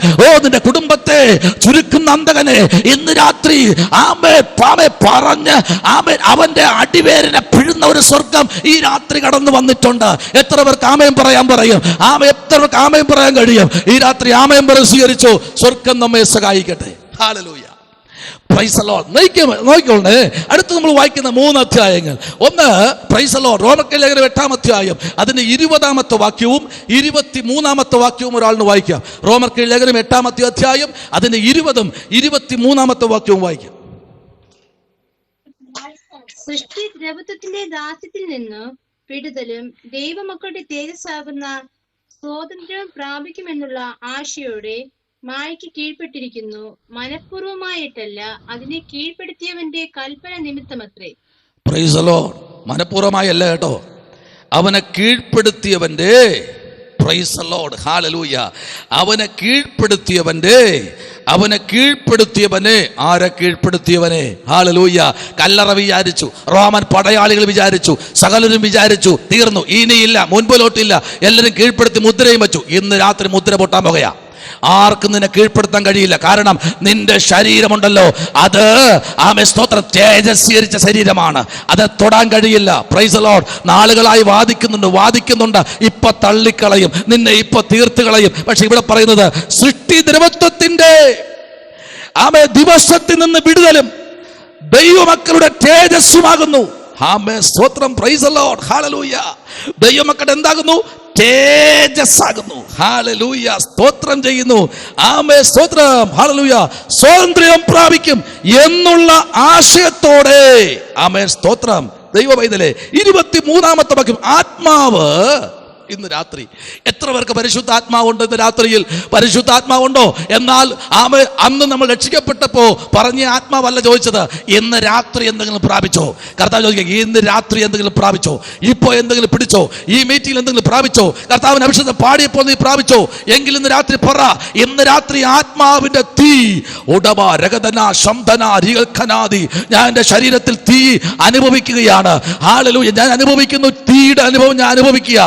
നിന്റെ കുടുംബത്തെ ചുരുക്കുന്ന അന്ധകനെ ഇന്ന് രാത്രി പറഞ്ഞ് അവന്റെ അടിവേരിനെ പിഴുന്ന ഒരു സ്വർഗം ഈ രാത്രി കടന്നു വന്നിട്ടുണ്ട്. എത്ര പേർക്ക് ആമേൻ പറയാൻ പറയും? എത്ര പേർക്ക് ആമേൻ പറയാൻ കഴിയും? ഈ രാത്രി ആമേൻ പറ സ്വീകരിച്ചു. സ്വർഗം നമ്മെ സഹായിക്കട്ടെ. ഹല്ലേലൂയ. Praise the Lord. നോക്കിക്കോളേ, അടുത്ത് നമ്മൾ വായിക്കുന്ന 3 അധ്യായങ്ങൾ. ഒന്ന് പ്രൈസ് ദി ലോർഡ്, റോമർക്ക് ലേഖനം 8-ാം അധ്യായം അതിന്റെ 20-ാമത്തെ വാക്യവും 23-ാമത്തെ വാക്യവും ഒരാളിന് വായിക്കാം. റോമർക്ക് ലേഖനം 8-ാമത്തെ അധ്യായം അതിന്റെ 20-ഉം 23-ാമത്തെ വാക്യവും വായിക്കാം. സൃഷ്ടി ദ്രവത്വത്തിന്റെ ദാസ്യത്തിൽ നിന്ന് വിടുതലും ദൈവമക്കളുടെ തേജസ്സാകുന്ന സ്വാതന്ത്ര്യവും പ്രാപിക്കുമെന്നുള്ള ആശയോടെ മായയ്ക്ക് കീഴ്പ്പെട്ടിരിക്കുന്നു. മനഃപൂർവമായിട്ടല്ല, അതിനെ കീഴ്പ്പെടുത്തിയവന്റെ കൽപ്പന നിമിത്തമത്രേ. Praise the Lord. മനഃപൂർവമായല്ല കേട്ടോ, അവനെ കീഴ്പ്പെടുത്തിയവന്റെ, പ്രൈസ് ദി ലോർഡ്, ഹല്ലേലൂയ, അവനെ കീഴ്പ്പെടുത്തിയവനെ. ആരെ കീഴ്പ്പെടുത്തിയവനെ? ഹല്ലേലൂയ. കല്ലറ വിചാരിച്ചു, റോമൻ പടയാളികൾ വിചാരിച്ചു, സകലരും വിചാരിച്ചു, തീർന്നു, ഇനിയില്ല, മുൻപിലോട്ടില്ല, എല്ലാവരും കീഴ്പ്പെടുത്തി മുദ്രയും വെച്ചു. ഇന്ന് രാത്രി മുദ്ര പൊട്ടാൻ പോകുകയാ. ആർക്കും നിന്നെ കീഴ്പ്പെടുത്താൻ കഴിയില്ല. കാരണം നിന്റെ ശരീരമുണ്ടല്ലോ, അത് സ്തോത്രം തേജസ്വീകരിച്ച ശരീരമാണ്, അത് തൊടാൻ കഴിയില്ല. Price the Lord. നാളുകളായി വാദിക്കുന്നുണ്ട്, ഇപ്പൊ തള്ളിക്കളയും, നിന്നെ ഇപ്പൊ തീർത്ത് കളയും. പക്ഷെ ഇവിടെ പറയുന്നത് സൃഷ്ടി ദ്രവത്വത്തിന്റെ ദിവസത്തിൽ നിന്ന് വിടുതലും ദൈവമക്കളുടെ തേജസ്സുമാകുന്നു. സ്തോത്രം. Price the Lord. ഹല്ലേലൂയ. ദൈവമക്കളുടെ എന്താകുന്നു? തേജസ്സാകുന്നു. ഹല്ലേലൂയ. സ്തോത്രം ചെയ്യുന്നു. സ്തോത്രം. ഹല്ലേലൂയ. സ്വാതന്ത്ര്യം പ്രാപിക്കും എന്നുള്ള ആശയത്തോടെ. സ്തോത്രം. ദൈവ പൈതലേ, 23-ാമത്തെ വാക്യം, ആത്മാവ് ഇന്ന് രാത്രി എത്ര പേർക്ക് പരിശുദ്ധാത്മാവുണ്ട്? ഇന്ന് രാത്രിയിൽ പരിശുദ്ധാത്മാവുണ്ടോ? എന്നാൽ അന്ന് നമ്മൾ രക്ഷിക്കപ്പെട്ടപ്പോ പറഞ്ഞ ആത്മാവല്ല ചോദിച്ചത്, ഇന്ന് രാത്രി എന്തെങ്കിലും പ്രാപിച്ചോ? കർത്താവ് ചോദിക്കുക, ഇന്ന് രാത്രി എന്തെങ്കിലും പ്രാപിച്ചോ? ഇപ്പോ എന്തെങ്കിലും പിടിച്ചോ? ഈ മീറ്റിംഗിൽ എന്തെങ്കിലും പ്രാപിച്ചോ? കർത്താവിന് അഭിഷേകം പാടിയപ്പോൾ നീ പ്രാപിച്ചോ? എങ്കിൽ ഇന്ന് രാത്രി പറ, ഇന്ന് രാത്രി ആത്മാവിന്റെ തീ ഉടമ രഗതന ശംധന രീൽഖനാദി, ഞാൻ എൻ്റെ ശരീരത്തിൽ തീ അനുഭവിക്കുകയാണ്. ഹല്ലേലൂയ. ഞാൻ അനുഭവിക്കുന്നു, തീയുടെ അനുഭവം ഞാൻ അനുഭവിക്കുക.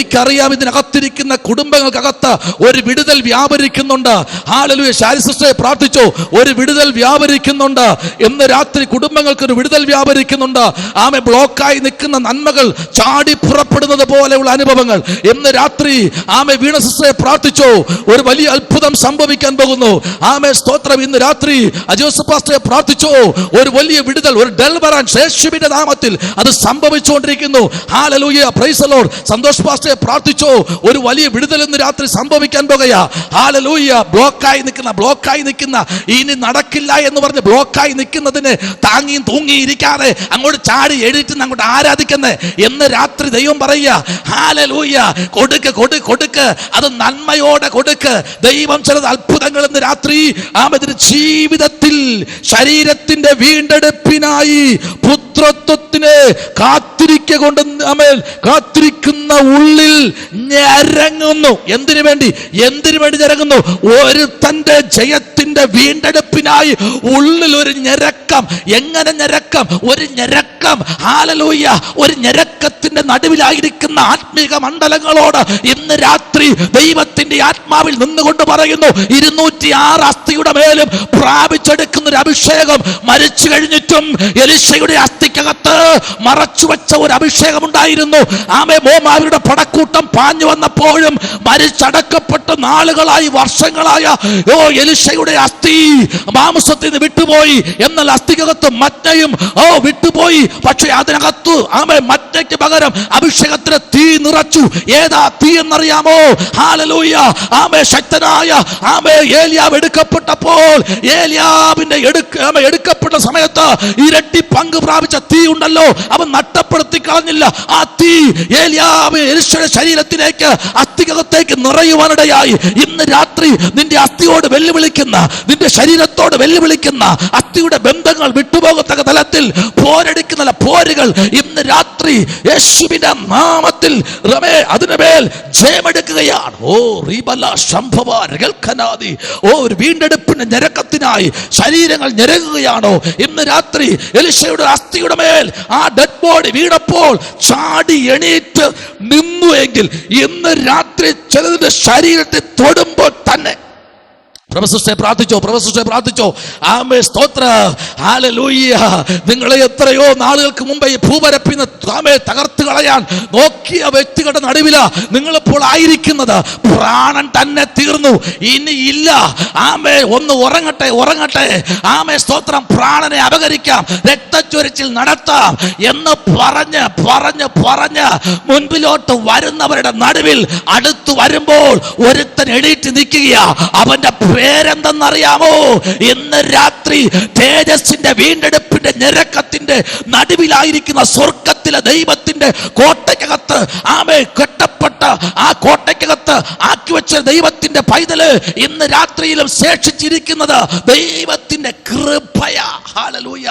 എനിക്കറിയാം, ഇതിനകത്തിരിക്കുന്ന കുടുംബങ്ങൾക്കകത്ത് ഒരു വിടുതൽ വ്യാപരിക്കുന്നുണ്ട്. ഹല്ലേലൂയ. ശാരി സിസ്റ്ററെ പ്രാർത്ഥിച്ചോ, ഒരു വിടുതൽ വ്യാപരിക്കുന്നുണ്ട്. ഇന്ന് രാത്രി കുടുംബങ്ങൾക്ക് ഒരു വിടുതൽ വ്യാപരിക്കുന്നുണ്ട്. ബ്ലോക്കായി നിൽക്കുന്ന നന്മകൾ ചാടി പുറപ്പെടുന്നത് പോലെയുള്ള അനുഭവങ്ങൾ ഇന്ന് രാത്രി വീണ സിസ്റ്ററെ പ്രാർത്ഥിച്ചോ, ഒരു വലിയ അത്ഭുതം സംഭവിക്കാൻ പോകുന്നു. സ്തോത്രം. ഇന്ന് രാത്രി അജോസഫ് പാസ്റ്ററെ പ്രാർത്ഥിച്ചോ, ഒരു വലിയ വിടുതൽ, ഒരു ഡെലിവറൻസ് യേശുവിന്റെ നാമത്തിൽ അത് സംഭവിച്ചുകൊണ്ടിരിക്കുന്നു. Hallelujah. Praise the Lord. Santhosh പാസ്റ്ററെ പ്രാർത്ഥിച്ചോ, ഒരു വലിയ വിടുതൽ ഇന്ന് രാത്രി സംഭവിക്കാൻ പോകുകയാ. ഹല്ലേലൂയ. ബ്ലോക്കായി നിൽക്കുന്ന ഇനി നടക്കില്ല എന്ന് പറഞ്ഞ് ബ്ലോക്കായി നിൽക്കുന്നതിന് താങ്ങിയും തൂങ്ങിയിരിക്കാതെ അങ്ങോട്ട് ചാടി എഴുതിട്ട് അങ്ങോട്ട് ആരാധിക്കുന്നേ എന്ന് രാത്രി ദൈവം പറയുക. ഹല്ലേലൂയ. കൊടുക്ക്, അത് നന്മയോടെ കൊടുക്ക്. ദൈവം ചിലത് അത്ഭുതങ്ങൾ ഇന്ന് രാത്രി ജീവിതത്തിൽ ശരീരത്തിന്റെ വീണ്ടെടുപ്പിനായി പുത്രത്വത്തിന് കാത്തിരിക്കുന്ന ഉള്ളിൽ ഞരങ്ങുന്നു. എന്തിനു വേണ്ടി ഞരങ്ങുന്നു? ഒരു തന്റെ ജയത്തിന്റെ വീണ്ടെടുപ്പിനായി ഉള്ളിൽ ഒരു ഞരക്കം. എങ്ങനെ ഞരക്കം? ഒരു ഞരക്കം. ഹല്ലേലൂയ. ഒരു ഞരക്കത്തിന്റെ നടുവിലായിരിക്കുന്ന ആത്മീക മണ്ഡലങ്ങളോട് ഇന്ന് രാത്രി ദൈവത്തിന്റെ ആത്മാവിൽ നിന്നുകൊണ്ട് പറയുന്നു, 206 അസ്ഥിയുടെ മേലും പ്രാപിച്ചെടുക്കുന്ന ഒരു അഭിഷേകം. മരിച്ചു കഴിഞ്ഞിട്ടും എലീശയുടെ അസ്ഥിക്കകത്ത് മറച്ചു വെച്ച ഒരു അഭിഷേകം ഉണ്ടായിരുന്നു. മോമാവിയുടെ പടക്കൂട്ടം പാഞ്ഞു വന്നപ്പോഴും മരിച്ചടക്കപ്പെട്ട് നാളുകളായി, വർഷങ്ങളായ എലീശയുടെ അസ്ഥി മാംസത്തിൽ നിന്ന് വിട്ടുപോയി. എന്നാൽ അസ്ഥിക്കകത്ത് മറ്റയും വിട്ടുപോയി. പക്ഷെ അതിനകത്ത് മറ്റയ്ക്ക് പകരം അഭിഷേകത്തിന് തീ നിറച്ചു. ഏതാ തീ എന്നറിയാമോ? ഹല്ലേലൂയ. ശക്തനായ ഏലിയാവ് എടുക്കപ്പെട്ടപ്പോൾ, ഏലിയാവിന്റെ എടുക്കപ്പെട്ട സമയത്ത് ഇരട്ടി പങ്ക് പ്രാപിച്ച തീ ഉണ്ടല്ലോ, അവൻ നഷ്ടപ്പെടുത്തി കളഞ്ഞില്ല. ആ തീ എലീശയുടെ ശരീരത്തിലേക്ക്, അസ്ഥികത്തേക്ക് നിറയുവാനിടയായി. ഇന്ന് രാത്രി നിന്റെ അസ്ഥിയോട് വെല്ലുവിളിക്കുന്ന, നിന്റെ ശരീരത്തോട് വെല്ലുവിളിക്കുന്ന അസ്ഥിയുടെ ബന്ധങ്ങൾ വിട്ടുപോകത്തക്ക തലത്തിൽ പോരടിക്കുന്ന പോരുകൾ ഇന്ന് രാത്രി യേശുവിന്റെ നാമത്തിൽ അതിനുമേൽ ജയമെടുക്കുകയാണ്. ഒരു വീണ്ടെടുപ്പിന്റെ ഞരക്കത്തിനായി ശരീരങ്ങൾ ഞരങ്ങുകയാണോ? ഇന്ന് രാത്രി എലീശയുടെ അസ്ഥിയുടെ മേൽ ആ ഡെഡ് ബോഡി വീണപ്പോൾ ചാടി എണീറ്റ് നിന്നു എങ്കിൽ ഇന്ന് രാത്രി ചിലതിന്റെ ശരീരത്തെ തൊടുമ്പോൾ തന്നെ പ്രഭസിസ്റ്ററെ പ്രാർത്ഥിച്ചോ. ആമേ സ്തോത്ര. ഹല്ലേലൂയ. നിങ്ങളെ എത്രയോ നാളുകൾക്ക് മുമ്പേ ഈ ഭൂപരപ്പിന്ന് ആമേ തകർത്ത് കളയാൻ നോക്കിയ വ്യക്തികളുടെ നടുവില നിങ്ങളിപ്പോൾ ആയിരിക്കുന്നത്. പ്രാണൻ തന്നെ തീർന്നു, ഇനി ഇല്ല. ആമേ ഒന്ന് ഉറങ്ങട്ടെ. ആമേ സ്തോത്രം. പ്രാണനെ അപകരിക്കാം, രക്തച്ചൊരിച്ചിൽ നടത്താം എന്ന് പറഞ്ഞ് മുൻപിലോട്ട് വരുന്നവരുടെ നടുവിൽ അടുത്തു വരുമ്പോൾ ഒരുത്തൻ എണീറ്റ് നിൽക്കുകയാ. അവന്റെ പേരെന്തെന്നറിയാമോ? ഇന്ന് രാത്രി തേജസ്സിന്റെ വീണ്ടെടുപ്പിന്റെ ഞെരക്കത്തിന്റെ നടുവിലായിരിക്കുന്ന സ്വർഗത്തിലെ ദൈവത്തിന്റെ കോട്ടയ്ക്കകത്ത് ആമേ കെട്ടപ്പെട്ട ആ കോട്ടയ്ക്കകത്ത് ആക്കി വെച്ച ദൈവത്തിന്റെ പൈതല് ഇന്ന് രാത്രിയിലും ശേഷിച്ചിരിക്കുന്നത് ദൈവത്തിന്റെ കൃപയാ. ഹല്ലേലൂയ.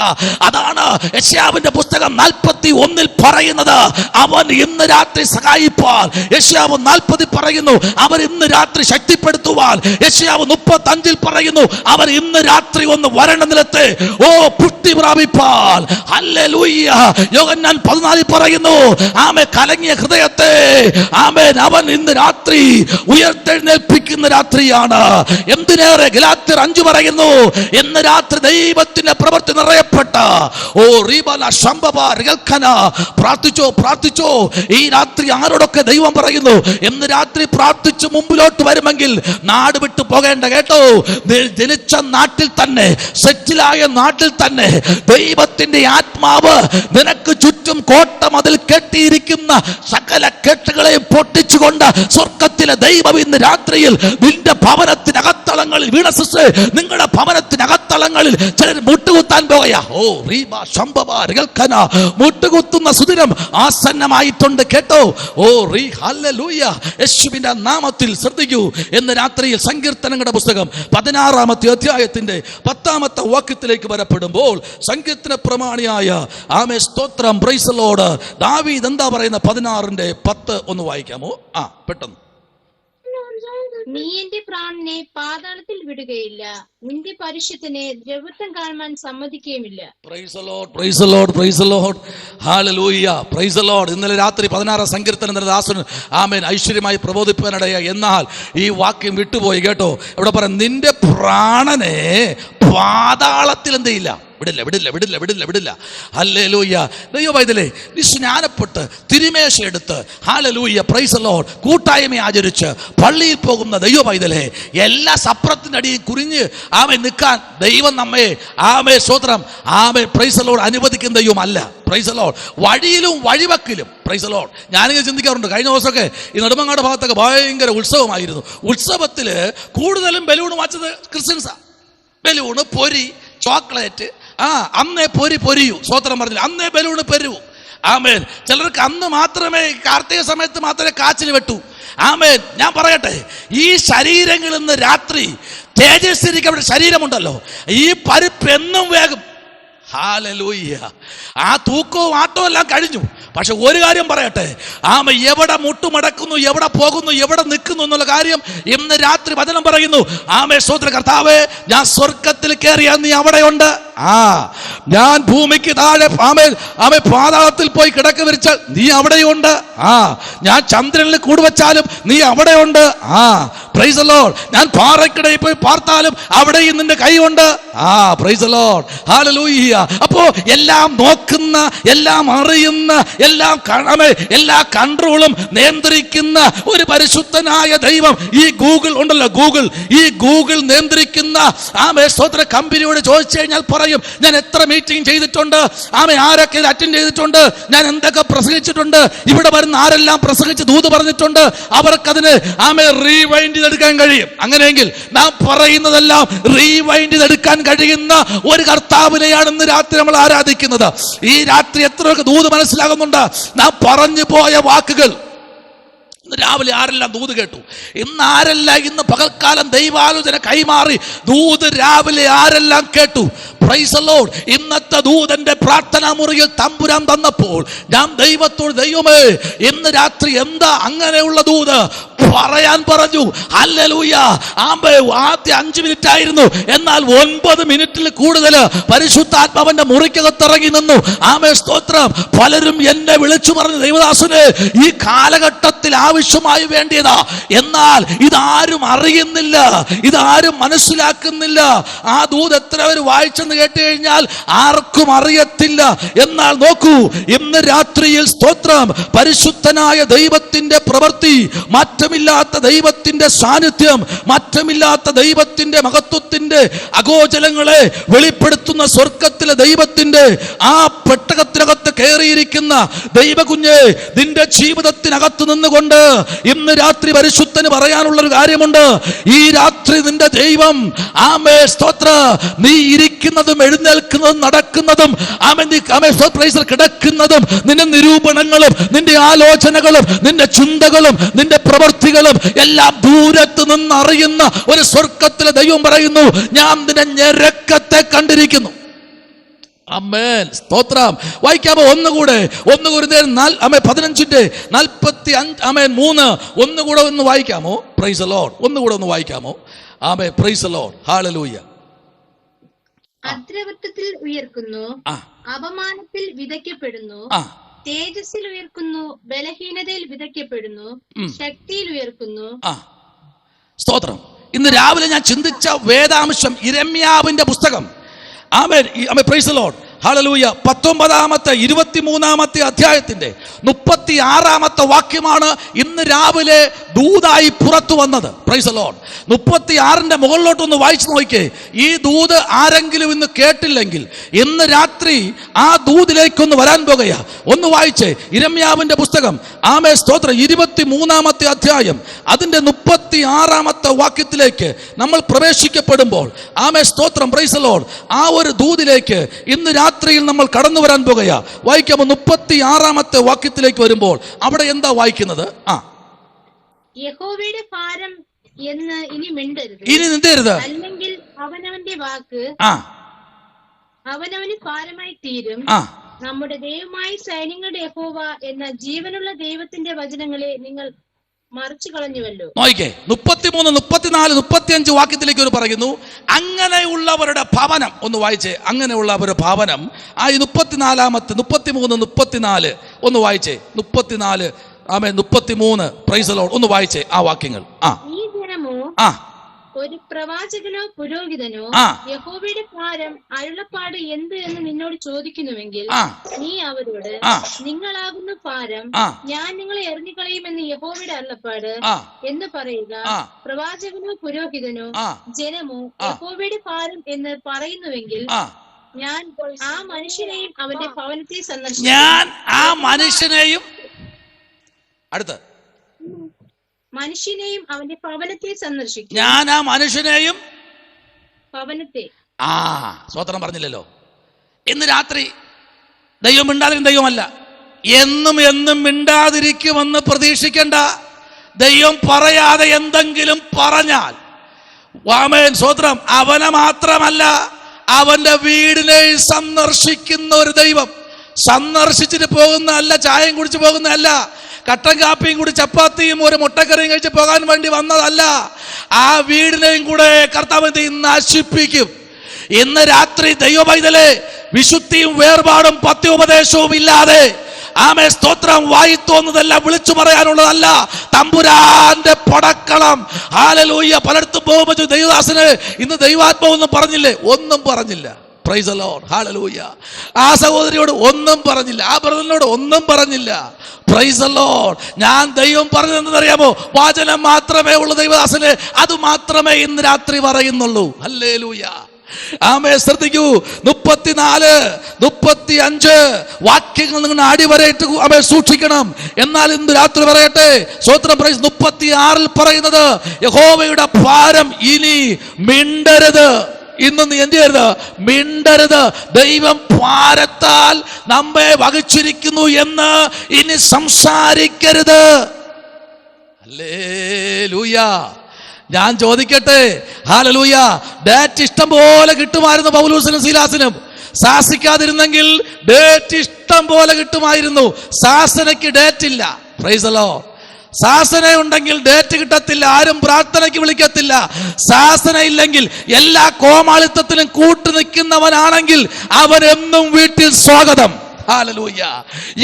അതാണ് യെശയ്യാവിന്റെ പുസ്തകം 41 പറയുന്നത്. അവൻ ഇന്ന് രാത്രി സഹായിപ്പാൻ. യെശയ്യാവ് 40 പറയുന്നു അവർ ഇന്ന് രാത്രി ശക്തിപ്പെടുത്തുവാൻ. യെശയ്യാവ് 35 പറയുന്നു അവർ ഇന്ന് രാത്രി ഒന്ന് വരണ്ട നിലത്തെ പുഷ്ടി പ്രാപിപ്പാൻ. ഹല്ലേലൂയ. യോഹന്നാൻ 14 പറയുന്നു ആമേ കലങ്ങിയ ഹൃദയത്തെ ആമേൻ അവൻ ഇന്ന് രാത്രി ഉയർത്തെഴുന്നേൽപ്പിക്കുന്ന രാത്രിയാണ്. എന്തിനേറെ ഗലാത്യർ 5 പറയുന്നു ഇന്ന് രാത്രി ദൈവത്തിന്റെ പ്രവൃത്തി നിറയപ്പെട്ട പ്രാർത്ഥിച്ചോ. ഈ രാത്രി ആരോടൊക്കെ ദൈവം പറയുന്നു ഇന്ന് രാത്രി പ്രാർത്ഥിച്ചു മുമ്പിലോട്ട് വരുമെങ്കിൽ നാട് വിട്ടു പോകേണ്ട കേട്ടോ. ജനിച്ച നാട്ടിൽ തന്നെ, സെറ്റിലായ നാട്ടിൽ തന്നെ ദൈവത്തിന്റെ ആത്മാവ് നിനക്ക് ചുറ്റും കോട്ട മതിൽ കെട്ടിയിരിക്കുന്ന സകല കെട്ടുകളെയും പൊട്ടിച്ചുകൊണ്ട് സ്വർഗത്തിലെ ദൈവം ഇന്ന് രാത്രിയിൽ നിന്റെ ഭവനത്തിനകത്തളങ്ങളിൽ നിങ്ങളുടെ ഭവനത്തിനകത്തളങ്ങളിൽ ചിലർ മുട്ടുകുത്താൻ പോകയാ. മുട്ടുകുത്തുന്ന സുദിനം ആസന്നമായിട്ടുണ്ട് കേട്ടോ. ഹല്ലേലൂയ. യേശുവിന്റെ നാമത്തിൽ ശ്രദ്ധിക്കൂ. ഇന്ന് രാത്രിയിൽ സങ്കീർത്തനങ്ങളുടെ പുസ്തകം 16 അധ്യായത്തിന്റെ 10 വാക്യത്തിലേക്ക് വരപ്പെടുമ്പോൾ സങ്കീർത്തന പ്രമാണിയായ ആമേ സ്തോത്രം പ്രൈസ് ദി ലോർഡ് ദാവീദ് എന്താ പറയുന്ന 16:10 ഒന്ന് വായിക്കാമോ? പെട്ടെന്ന്. നീ എന്റെ പ്രാണനെ പാതാളത്തിൽ വിടുകയില്ല, നിന്റെ പരിശുദ്ധനെ ദ്രവത്വം കാണുവാൻ സമ്മതിക്കുകയുമില്ല. Praise the Lord, praise the Lord, praise the Lord. Hallelujah, praise the Lord. ഇന്നലെ രാത്രി 16 സങ്കീർത്തനം ദാസൻ ആമേൻ ഐശ്വര്യമായി പ്രബോധിപ്പാനിടയായി. എന്നാൽ ഈ വാക്യം വിട്ടുപോയി കേട്ടോ. ഇവിടെ പറയാം നിന്റെ പ്രാണനെ പാതാളത്തിൽ എന്ത് ചെയ്യില്ല, വിടില്ല. ഹല്ലേലൂയ. ദൈവവൈതലേ, നീ സ്നാനപ്പെട്ട് തിരുമേശ എടുത്ത് ഹല്ലേലൂയ പ്രൈസ് ദി ലോർഡ് കൂട്ടായ്മ ആചരിച്ച് പള്ളിയിൽ പോകുന്ന ദൈവവൈതലേ, എല്ലാ സപ്രത്തിന്റെ അടിയിൽ കുരിഞ്ഞ് ആമേ നിൽക്കാൻ ദൈവം നമ്മെ ആമേ സ്തോത്രം ആമേ പ്രൈസ് ദി ലോർഡ് അനുവദിക്കുന്ന ദൈവമല്ല. Praise the Lord. വഴിയിലും വഴിവക്കിലും പ്രൈസ് ദി ലോർഡ്. ഞാനിങ്ങനെ ചിന്തിക്കാറുണ്ട്. കഴിഞ്ഞ ദിവസമൊക്കെ ഈ നെടുമങ്ങാട് ഭാഗത്തൊക്കെ ഭയങ്കര ഉത്സവമായിരുന്നു. ഉത്സവത്തില് കൂടുതലും ബലൂൺ വാങ്ങിച്ചത് ക്രിസ്ത്യൻസാ. ബലൂണ്, പൊരി, ചോക്ലേറ്റ്. അന്നേ പൊരിയൂ. സ്വോത്രം പറഞ്ഞില്ല, അന്നേ ബലൂണ് പെരുവൂ. ആമേൻ. ചിലർക്ക് അന്ന് മാത്രമേ, കാർത്തിക സമയത്ത് മാത്രമേ കാച്ചിൽ വെട്ടൂ. ആമേൻ. ഞാൻ പറയട്ടെ, ഈ ശരീരങ്ങളിൽ നിന്ന് രാത്രി തേജസ്കരിക്കപ്പെട്ട ശരീരമുണ്ടല്ലോ, ഈ പരിപ്പ് എന്നും വേഗം. ഹല്ലേലൂയ. ആ തൂക്കവും ആട്ടവും എല്ലാം കഴിഞ്ഞു. പക്ഷെ ഒരു കാര്യം പറയട്ടെ, ആമ എവിടെ മുട്ടുമടക്കുന്നു, എവിടെ പോകുന്നു, എവിടെ നിൽക്കുന്നു എന്നുള്ള കാര്യം ഇന്ന് രാത്രി വചനം പറയുന്നു. ആമേ സ്തോത്ര കർത്താവേ, ഞാൻ സ്വർഗത്തിൽ കയറിയാൽ നീ അവിടെയുണ്ട്. ഞാൻ ഭൂമിക്ക് താഴെ ആമേ പാതാളത്തിൽ പോയി കിടക്ക വിരിച്ചാൽ നീ അവിടെയുണ്ട്. ഞാൻ ചന്ദ്രനിൽ കൂടുവച്ചാലും നീ അവിടെയുണ്ട്. Praise the Lord. ഞാൻ പാറയ്ക്കിടയിൽ പോയി പാർത്താലും അവിടെയും നിന്റെ കൈയുണ്ട്. Praise the Lord. ഹല്ലേലൂയ. അപ്പോ എല്ലാം നോക്കുന്ന, എല്ലാം അറിയുന്ന, എല്ലാ കൺട്രോളും നിയന്ത്രിക്കുന്ന ഒരു പരിശുദ്ധനായ ദൈവം ഈ ഗൂഗിൾ ഉണ്ടല്ലോ, ഈ ഗൂഗിൾ നിയന്ത്രിക്കുന്ന ആമേ സ്തോത്ര കമ്പനിയോട് ചോദിച്ചു കഴിഞ്ഞാൽ പറയും ഞാൻ എത്ര മീറ്റിംഗ് ചെയ്തിട്ടുണ്ട്, ആമേ ആരൊക്കെ അറ്റൻഡ് ചെയ്തിട്ടുണ്ട്, ഞാൻ എന്തൊക്കെ പ്രസംഗിച്ചിട്ടുണ്ട്, ഇവിടെ വരുന്ന ആരെല്ലാം പ്രസംഗിച്ച് ദൂത് പറഞ്ഞിട്ടുണ്ട്. അവർക്കതിന് ആമേ റീവൈൻഡ് ചെയ്തെടുക്കാൻ കഴിയും. അങ്ങനെയെങ്കിൽ നാം പറയുന്നതെല്ലാം റീവൈൻഡ് ചെയ്തെടുക്കാൻ കഴിയുന്ന ഒരു കർത്താവിനെയാണ് ഇന്ന് രാത്രി നമ്മൾ ആരാധിക്കുന്നത്. ഈ രാത്രി എത്രയൊക്കെ ദൂത് മനസ്സിലാകുന്നുണ്ട്. നാം പറഞ്ഞു പോയ വാക്കുകൾ ഇന്ന് രാവിലെ ആരെല്ലാം ദൂത് കേട്ടു, ഇന്ന് ആരെല്ലാം ഇന്ന് പകൽക്കാലം ദൈവാലോചന കൈമാറി ദൂത് രാവിലെ ആരെല്ലാം കേട്ടു. Price the Lord. ഇന്നത്തെ അടുത്ത ദൂതന്റെ പ്രാർത്ഥനാ മുറിയിൽ തമ്പുരാൻ തന്നപ്പോൾ ഞാൻ ദൈവത്തോട്, ദൈവമേ ഇന്ന് രാത്രി എന്താ അങ്ങനെയുള്ള ദൂത് പറയാൻ പറഞ്ഞു. ഹല്ലേലൂയ. ആദ്യ 5 മിനിറ്റ് ആയിരുന്നു, എന്നാൽ 9 മിനിറ്റിൽ കൂടുതൽ പരിശുദ്ധാത്മാവന്റെ മുറിക്കകത്തിറങ്ങി നിന്നു. സ്തോത്രം. പലരും എന്നെ വിളിച്ചു പറഞ്ഞു, ദൈവദാസനെ ഈ കാലഘട്ടത്തിൽ ആവശ്യമായി വേണ്ടിയതാ, എന്നാൽ ഇതാരും അറിയുന്നില്ല, ഇതാരും മനസ്സിലാക്കുന്നില്ല. ആ ദൂത് എത്ര പേര് വായിച്ചെന്ന് കേട്ട് കഴിഞ്ഞാൽ ആർക്കും അറിയത്തില്ല. എന്നാൽ നോക്കൂ, ഇന്ന് രാത്രിയിൽ സ്തോത്രം, പരിശുദ്ധനായ ദൈവത്തിന്റെ പ്രവൃത്തി, മാറ്റമില്ലാത്ത ദൈവത്തിന്റെ സാന്നിധ്യം, മാറ്റമില്ലാത്ത ദൈവത്തിന്റെ മഹത്വത്തിന്റെ അഗോചലങ്ങളെ വെളിപ്പെടുത്തുന്ന സ്വർഗത്തിലെ ദൈവത്തിന്റെ ആ പെട്ടകത്തിനകത്ത് കയറിയിരിക്കുന്ന ദൈവകുഞ്ഞെ, നിന്റെ ജീവിതത്തിനകത്ത് നിന്നുകൊണ്ട് ഇന്ന് രാത്രി പരിശുദ്ധന് പറയാനുള്ളൊരു കാര്യമുണ്ട്. ഈ രാത്രി നിന്റെ ദൈവം സ്തോത്ര, നീ ഇരിക്കുന്നതും എഴുന്നേൽക്കുന്നതും നടക്കുന്നതും കിടക്കുന്നതും നിന്റെ നിരൂപണങ്ങളും നിന്റെ ആലോചനകളും നിന്റെ ചിന്തകളും നിന്റെ പ്രവൃത്തികളും എല്ലാം ദൂരത്ത് നിന്ന് അറിയുന്ന ഒരു സ്വർഗത്തിലെ ദൈവം പറയുന്നു, ഞാൻ നിന്റെ ഞെരക്കത്തെ കണ്ടിരിക്കുന്നു. ആമേൻ, സ്തോത്രം. വായിക്കാമോ ഒന്നുകൂടെ? 1 കൊരിന്ത്യർ 15:45 ഒന്നുകൂടെ ഒന്ന് വായിക്കാമോ? Price the Lord. ഒന്നുകൂടെ ഒന്ന് വായിക്കാമോ? ആമേൻ, പ്രൈസ് ദി ലോർഡ്, ഹല്ലേലൂയ. അദ്രവത്വത്തിൽ ഉയർക്കുന്നു, അപമാനത്തിൽ വിതയ്ക്കപ്പെടുന്നു, തേജസ്സിൽ ഉയർക്കുന്നു, ബലഹീനതയിൽ വിതയ്ക്കപ്പെടുന്നു, ശക്തിയിൽ ഉയർക്കുന്നു. സ്തോത്രം. ഇന്ന് രാവിലെ ഞാൻ ചിന്തിച്ച വേദാംശം യിരെമ്യാവിന്റെ പുസ്തകം. Amen, praise the Lord, hallelujah. 19-ാമത്തെ 23-ാമത്തെ അധ്യായത്തിന്റെ 36-ാമത്തെ വാക്യമാണ് ഇന്ന് രാവിലെ ദൂതായി പുറത്തു വന്നത്. Praise the Lord. 36-ന്റെ മുകളിലോട്ടൊന്ന് വായിച്ചു നോക്കിയേ. ഈ ദൂത് ആരെങ്കിലും ഇന്ന് കേട്ടില്ലെങ്കിൽ ഇന്ന് രാത്രി ആ ദൂതിലേക്കൊന്ന് വരാൻ പോകുകയാ. ഒന്ന് വായിച്ചേ യിരെമ്യാവിന്റെ പുസ്തകം. ആമേൻ, സ്തോത്രം. 23-ാമത്തെ അധ്യായം അതിന്റെ 36-ാമത്തെ വാക്യത്തിലേക്ക് നമ്മൾ പ്രവേശിക്കപ്പെടുമ്പോൾ, ആമേൻ, സ്തോത്രം, പ്രൈസ് ദി ലോർഡ്, ആ ഒരു ദൂതിലേക്ക് ഇന്ന് രാത്രിയിൽ നമ്മൾ കടന്നു വരാൻ പോകുകയാ. വായിക്കാമോ? 36-ാമത്തെ വാക്യത്തിലേക്ക് വരുമ്പോൾ അവിടെ എന്താ വായിക്കുന്നത്? യഹോവയുടെ ഭാരം എന്ന് ഇനി മിണ്ടരുത്, ഇനി നിന്തരുത്, അല്ലെങ്കിൽ അവനവന്റെ വാക്ക് അവനവന് ഭാരമായി തീരും. നമ്മുടെ ദൈവമായ സൈന്യങ്ങളുടെ യഹോവ എന്ന ജീവനുള്ള ദൈവത്തിന്റെ വചനങ്ങളെ നിങ്ങൾ മറിച്ചു കളഞ്ഞുവല്ലോ. നോക്കിക്കേ, 33, 34, 35 വാക്യത്തിലേക്ക് ഒരു പറയുന്നു, അങ്ങനെയുള്ളവരുടെ ഭവനം. ഒന്ന് വായിച്ചേ, അങ്ങനെയുള്ളവരുടെ ഭവനം. ആ 34-ാമത്തെ 33, 34 ഒന്ന് വായിച്ചേ. 34, ആമേൻ, 33, പ്രൈസ് ദി ലോർഡ്. ഒന്ന് വായിച്ചേ ആ വാക്യങ്ങൾ. ഈ ജനമോ ഒരു പ്രവാചകനോ പുരോഹിതനോ യഹോവയുടെ ഭാരം അരുളപ്പാട് എന്ത് എന്ന് നിന്നോട് ചോദിക്കുന്നുവെങ്കിൽ നീ അവരോട്, നിങ്ങളാകുന്ന ഭാരം, ഞാൻ നിങ്ങളെ എറിഞ്ഞുകളയുമെന്ന് യഹോവയുടെ അരുളപ്പാട് എന്ന് പറയുക. പ്രവാചകനോ പുരോഹിതനോ ജനമോ യഹോവയുടെ ഭാരം എന്ന് പറയുന്നുവെങ്കിൽ ഞാൻ ആ മനുഷ്യനെയും അവന്റെ ഭവനത്തെ സന്ദർശിക്കും. ഞാൻ ആ മനുഷ്യനെയും മനുഷ്യനെയും അവന്റെ ഭവനത്തെ സന്ദർശിക്കും. ഞാൻ ആ മനുഷ്യനെയും ഭവനത്തെ. സ്വതന്ത്രം പറഞ്ഞില്ലല്ലോ. ഇന്ന് രാത്രി ദൈവം മിണ്ടാതിരിക്കും ദൈവമല്ല, എന്നും എന്നും മിണ്ടാതിരിക്കുമെന്ന് പ്രതീക്ഷിക്കേണ്ട. ദൈവം പറയാതെ എന്തെങ്കിലും പറഞ്ഞാൽ, ആമേൻ, സ്വതന്ത്രം, അവനെ മാത്രമല്ല അവന്റെ വീടിനെ സന്ദർശിക്കുന്ന ഒരു ദൈവം. സന്ദർശിച്ചിട്ട് പോകുന്നതല്ല, ചായയും കുടിച്ചു പോകുന്നതല്ല, കട്ടൻ കാപ്പിയും കൂടി ചപ്പാത്തിയും ഒരു മുട്ടക്കറിയും കഴിച്ച് പോകാൻ വേണ്ടി വന്നതല്ല. ആ വീടിനെയും കൂടെ കർത്താവ് നശിപ്പിക്കും. ഇന്ന് രാത്രി ദൈവപൈതലേ, വിശുദ്ധിയും വേർപാടും പത്യോപദേശവും ഇല്ലാതെ, ആമേ, സ്തോത്രം, വായി തോന്നുന്നതെല്ലാം വിളിച്ചു പറയാനുള്ളതല്ല. തമ്പുരാന്റെ പടക്കളം. ഹല്ലേലൂയ. പലയിടത്തും പോകുമ്പോൾ ദൈവദാസന് ഇന്ന് ദൈവാത്മാവൊന്നും പറഞ്ഞില്ലേ? ഒന്നും പറഞ്ഞില്ല. Price the Lord, hallelujah. ആ സഹോദരിയോട് ഒന്നും പറഞ്ഞില്ല, ആ ബ്രദറിനോട് ഒന്നും പറഞ്ഞില്ല. Price the Lord. ഞാൻ ദൈവം പറഞ്ഞതെന്നറിയാമോ? വചനം മാത്രമേ ഉള്ളൂ ദൈവദാസന്, അത് മാത്രമേ ഇന്ന് രാത്രി പറയുന്നുള്ളൂ. ഹല്ലേലൂയ. ആമേ, ശ്രദ്ധിക്കൂ. 34, 35 വാക്യങ്ങൾ നിങ്ങൾ അടിവരയിട്ട് ആമേ സൂക്ഷിക്കണം. എന്നാൽ ഇന്ന് രാത്രി പറയട്ടെ, സ്തോത്രം. 36 പറയുന്നത്, യഹോവയുടെ ഭാരം ഇനി മിണ്ടരുത്. ഇന്ന് നീ എന്ത് ചെയ്യരുത്? മിണ്ടരുത്. ദൈവം ഭാരത്താൽ നമ്മെ വഹിച്ചിരിക്കുന്നു എന്ന് ഇനി സംസാരിക്കരുത്. ഹല്ലേലൂയ. ഞാൻ ചോദിക്കട്ടെ, ഹല്ലേലൂയ, ഡേറ്റ് ഇഷ്ടം പോലെ കിട്ടുമായിരുന്നു പൗലോസിനും സീലാസിനും. ശാസിക്കാതിരുന്നെങ്കിൽ ഡേറ്റ് ഇഷ്ടം പോലെ കിട്ടുമായിരുന്നു. ശാസനയ്ക്ക് ഡേറ്റ് ഇല്ല. Praise the Lord. ശാസന ഉണ്ടെങ്കിൽ ഡേറ്റ് കിട്ടത്തില്ല, ആരും പ്രാർത്ഥനയ്ക്ക് വിളിക്കത്തില്ല. ശാസന ഇല്ലെങ്കിൽ എല്ലാ കോമാളിത്തത്തിലും കൂട്ടു നിൽക്കുന്നവനാണെങ്കിൽ അവനെന്നും വീട്ടിൽ സ്വാഗതം. ഹല്ലേലൂയ.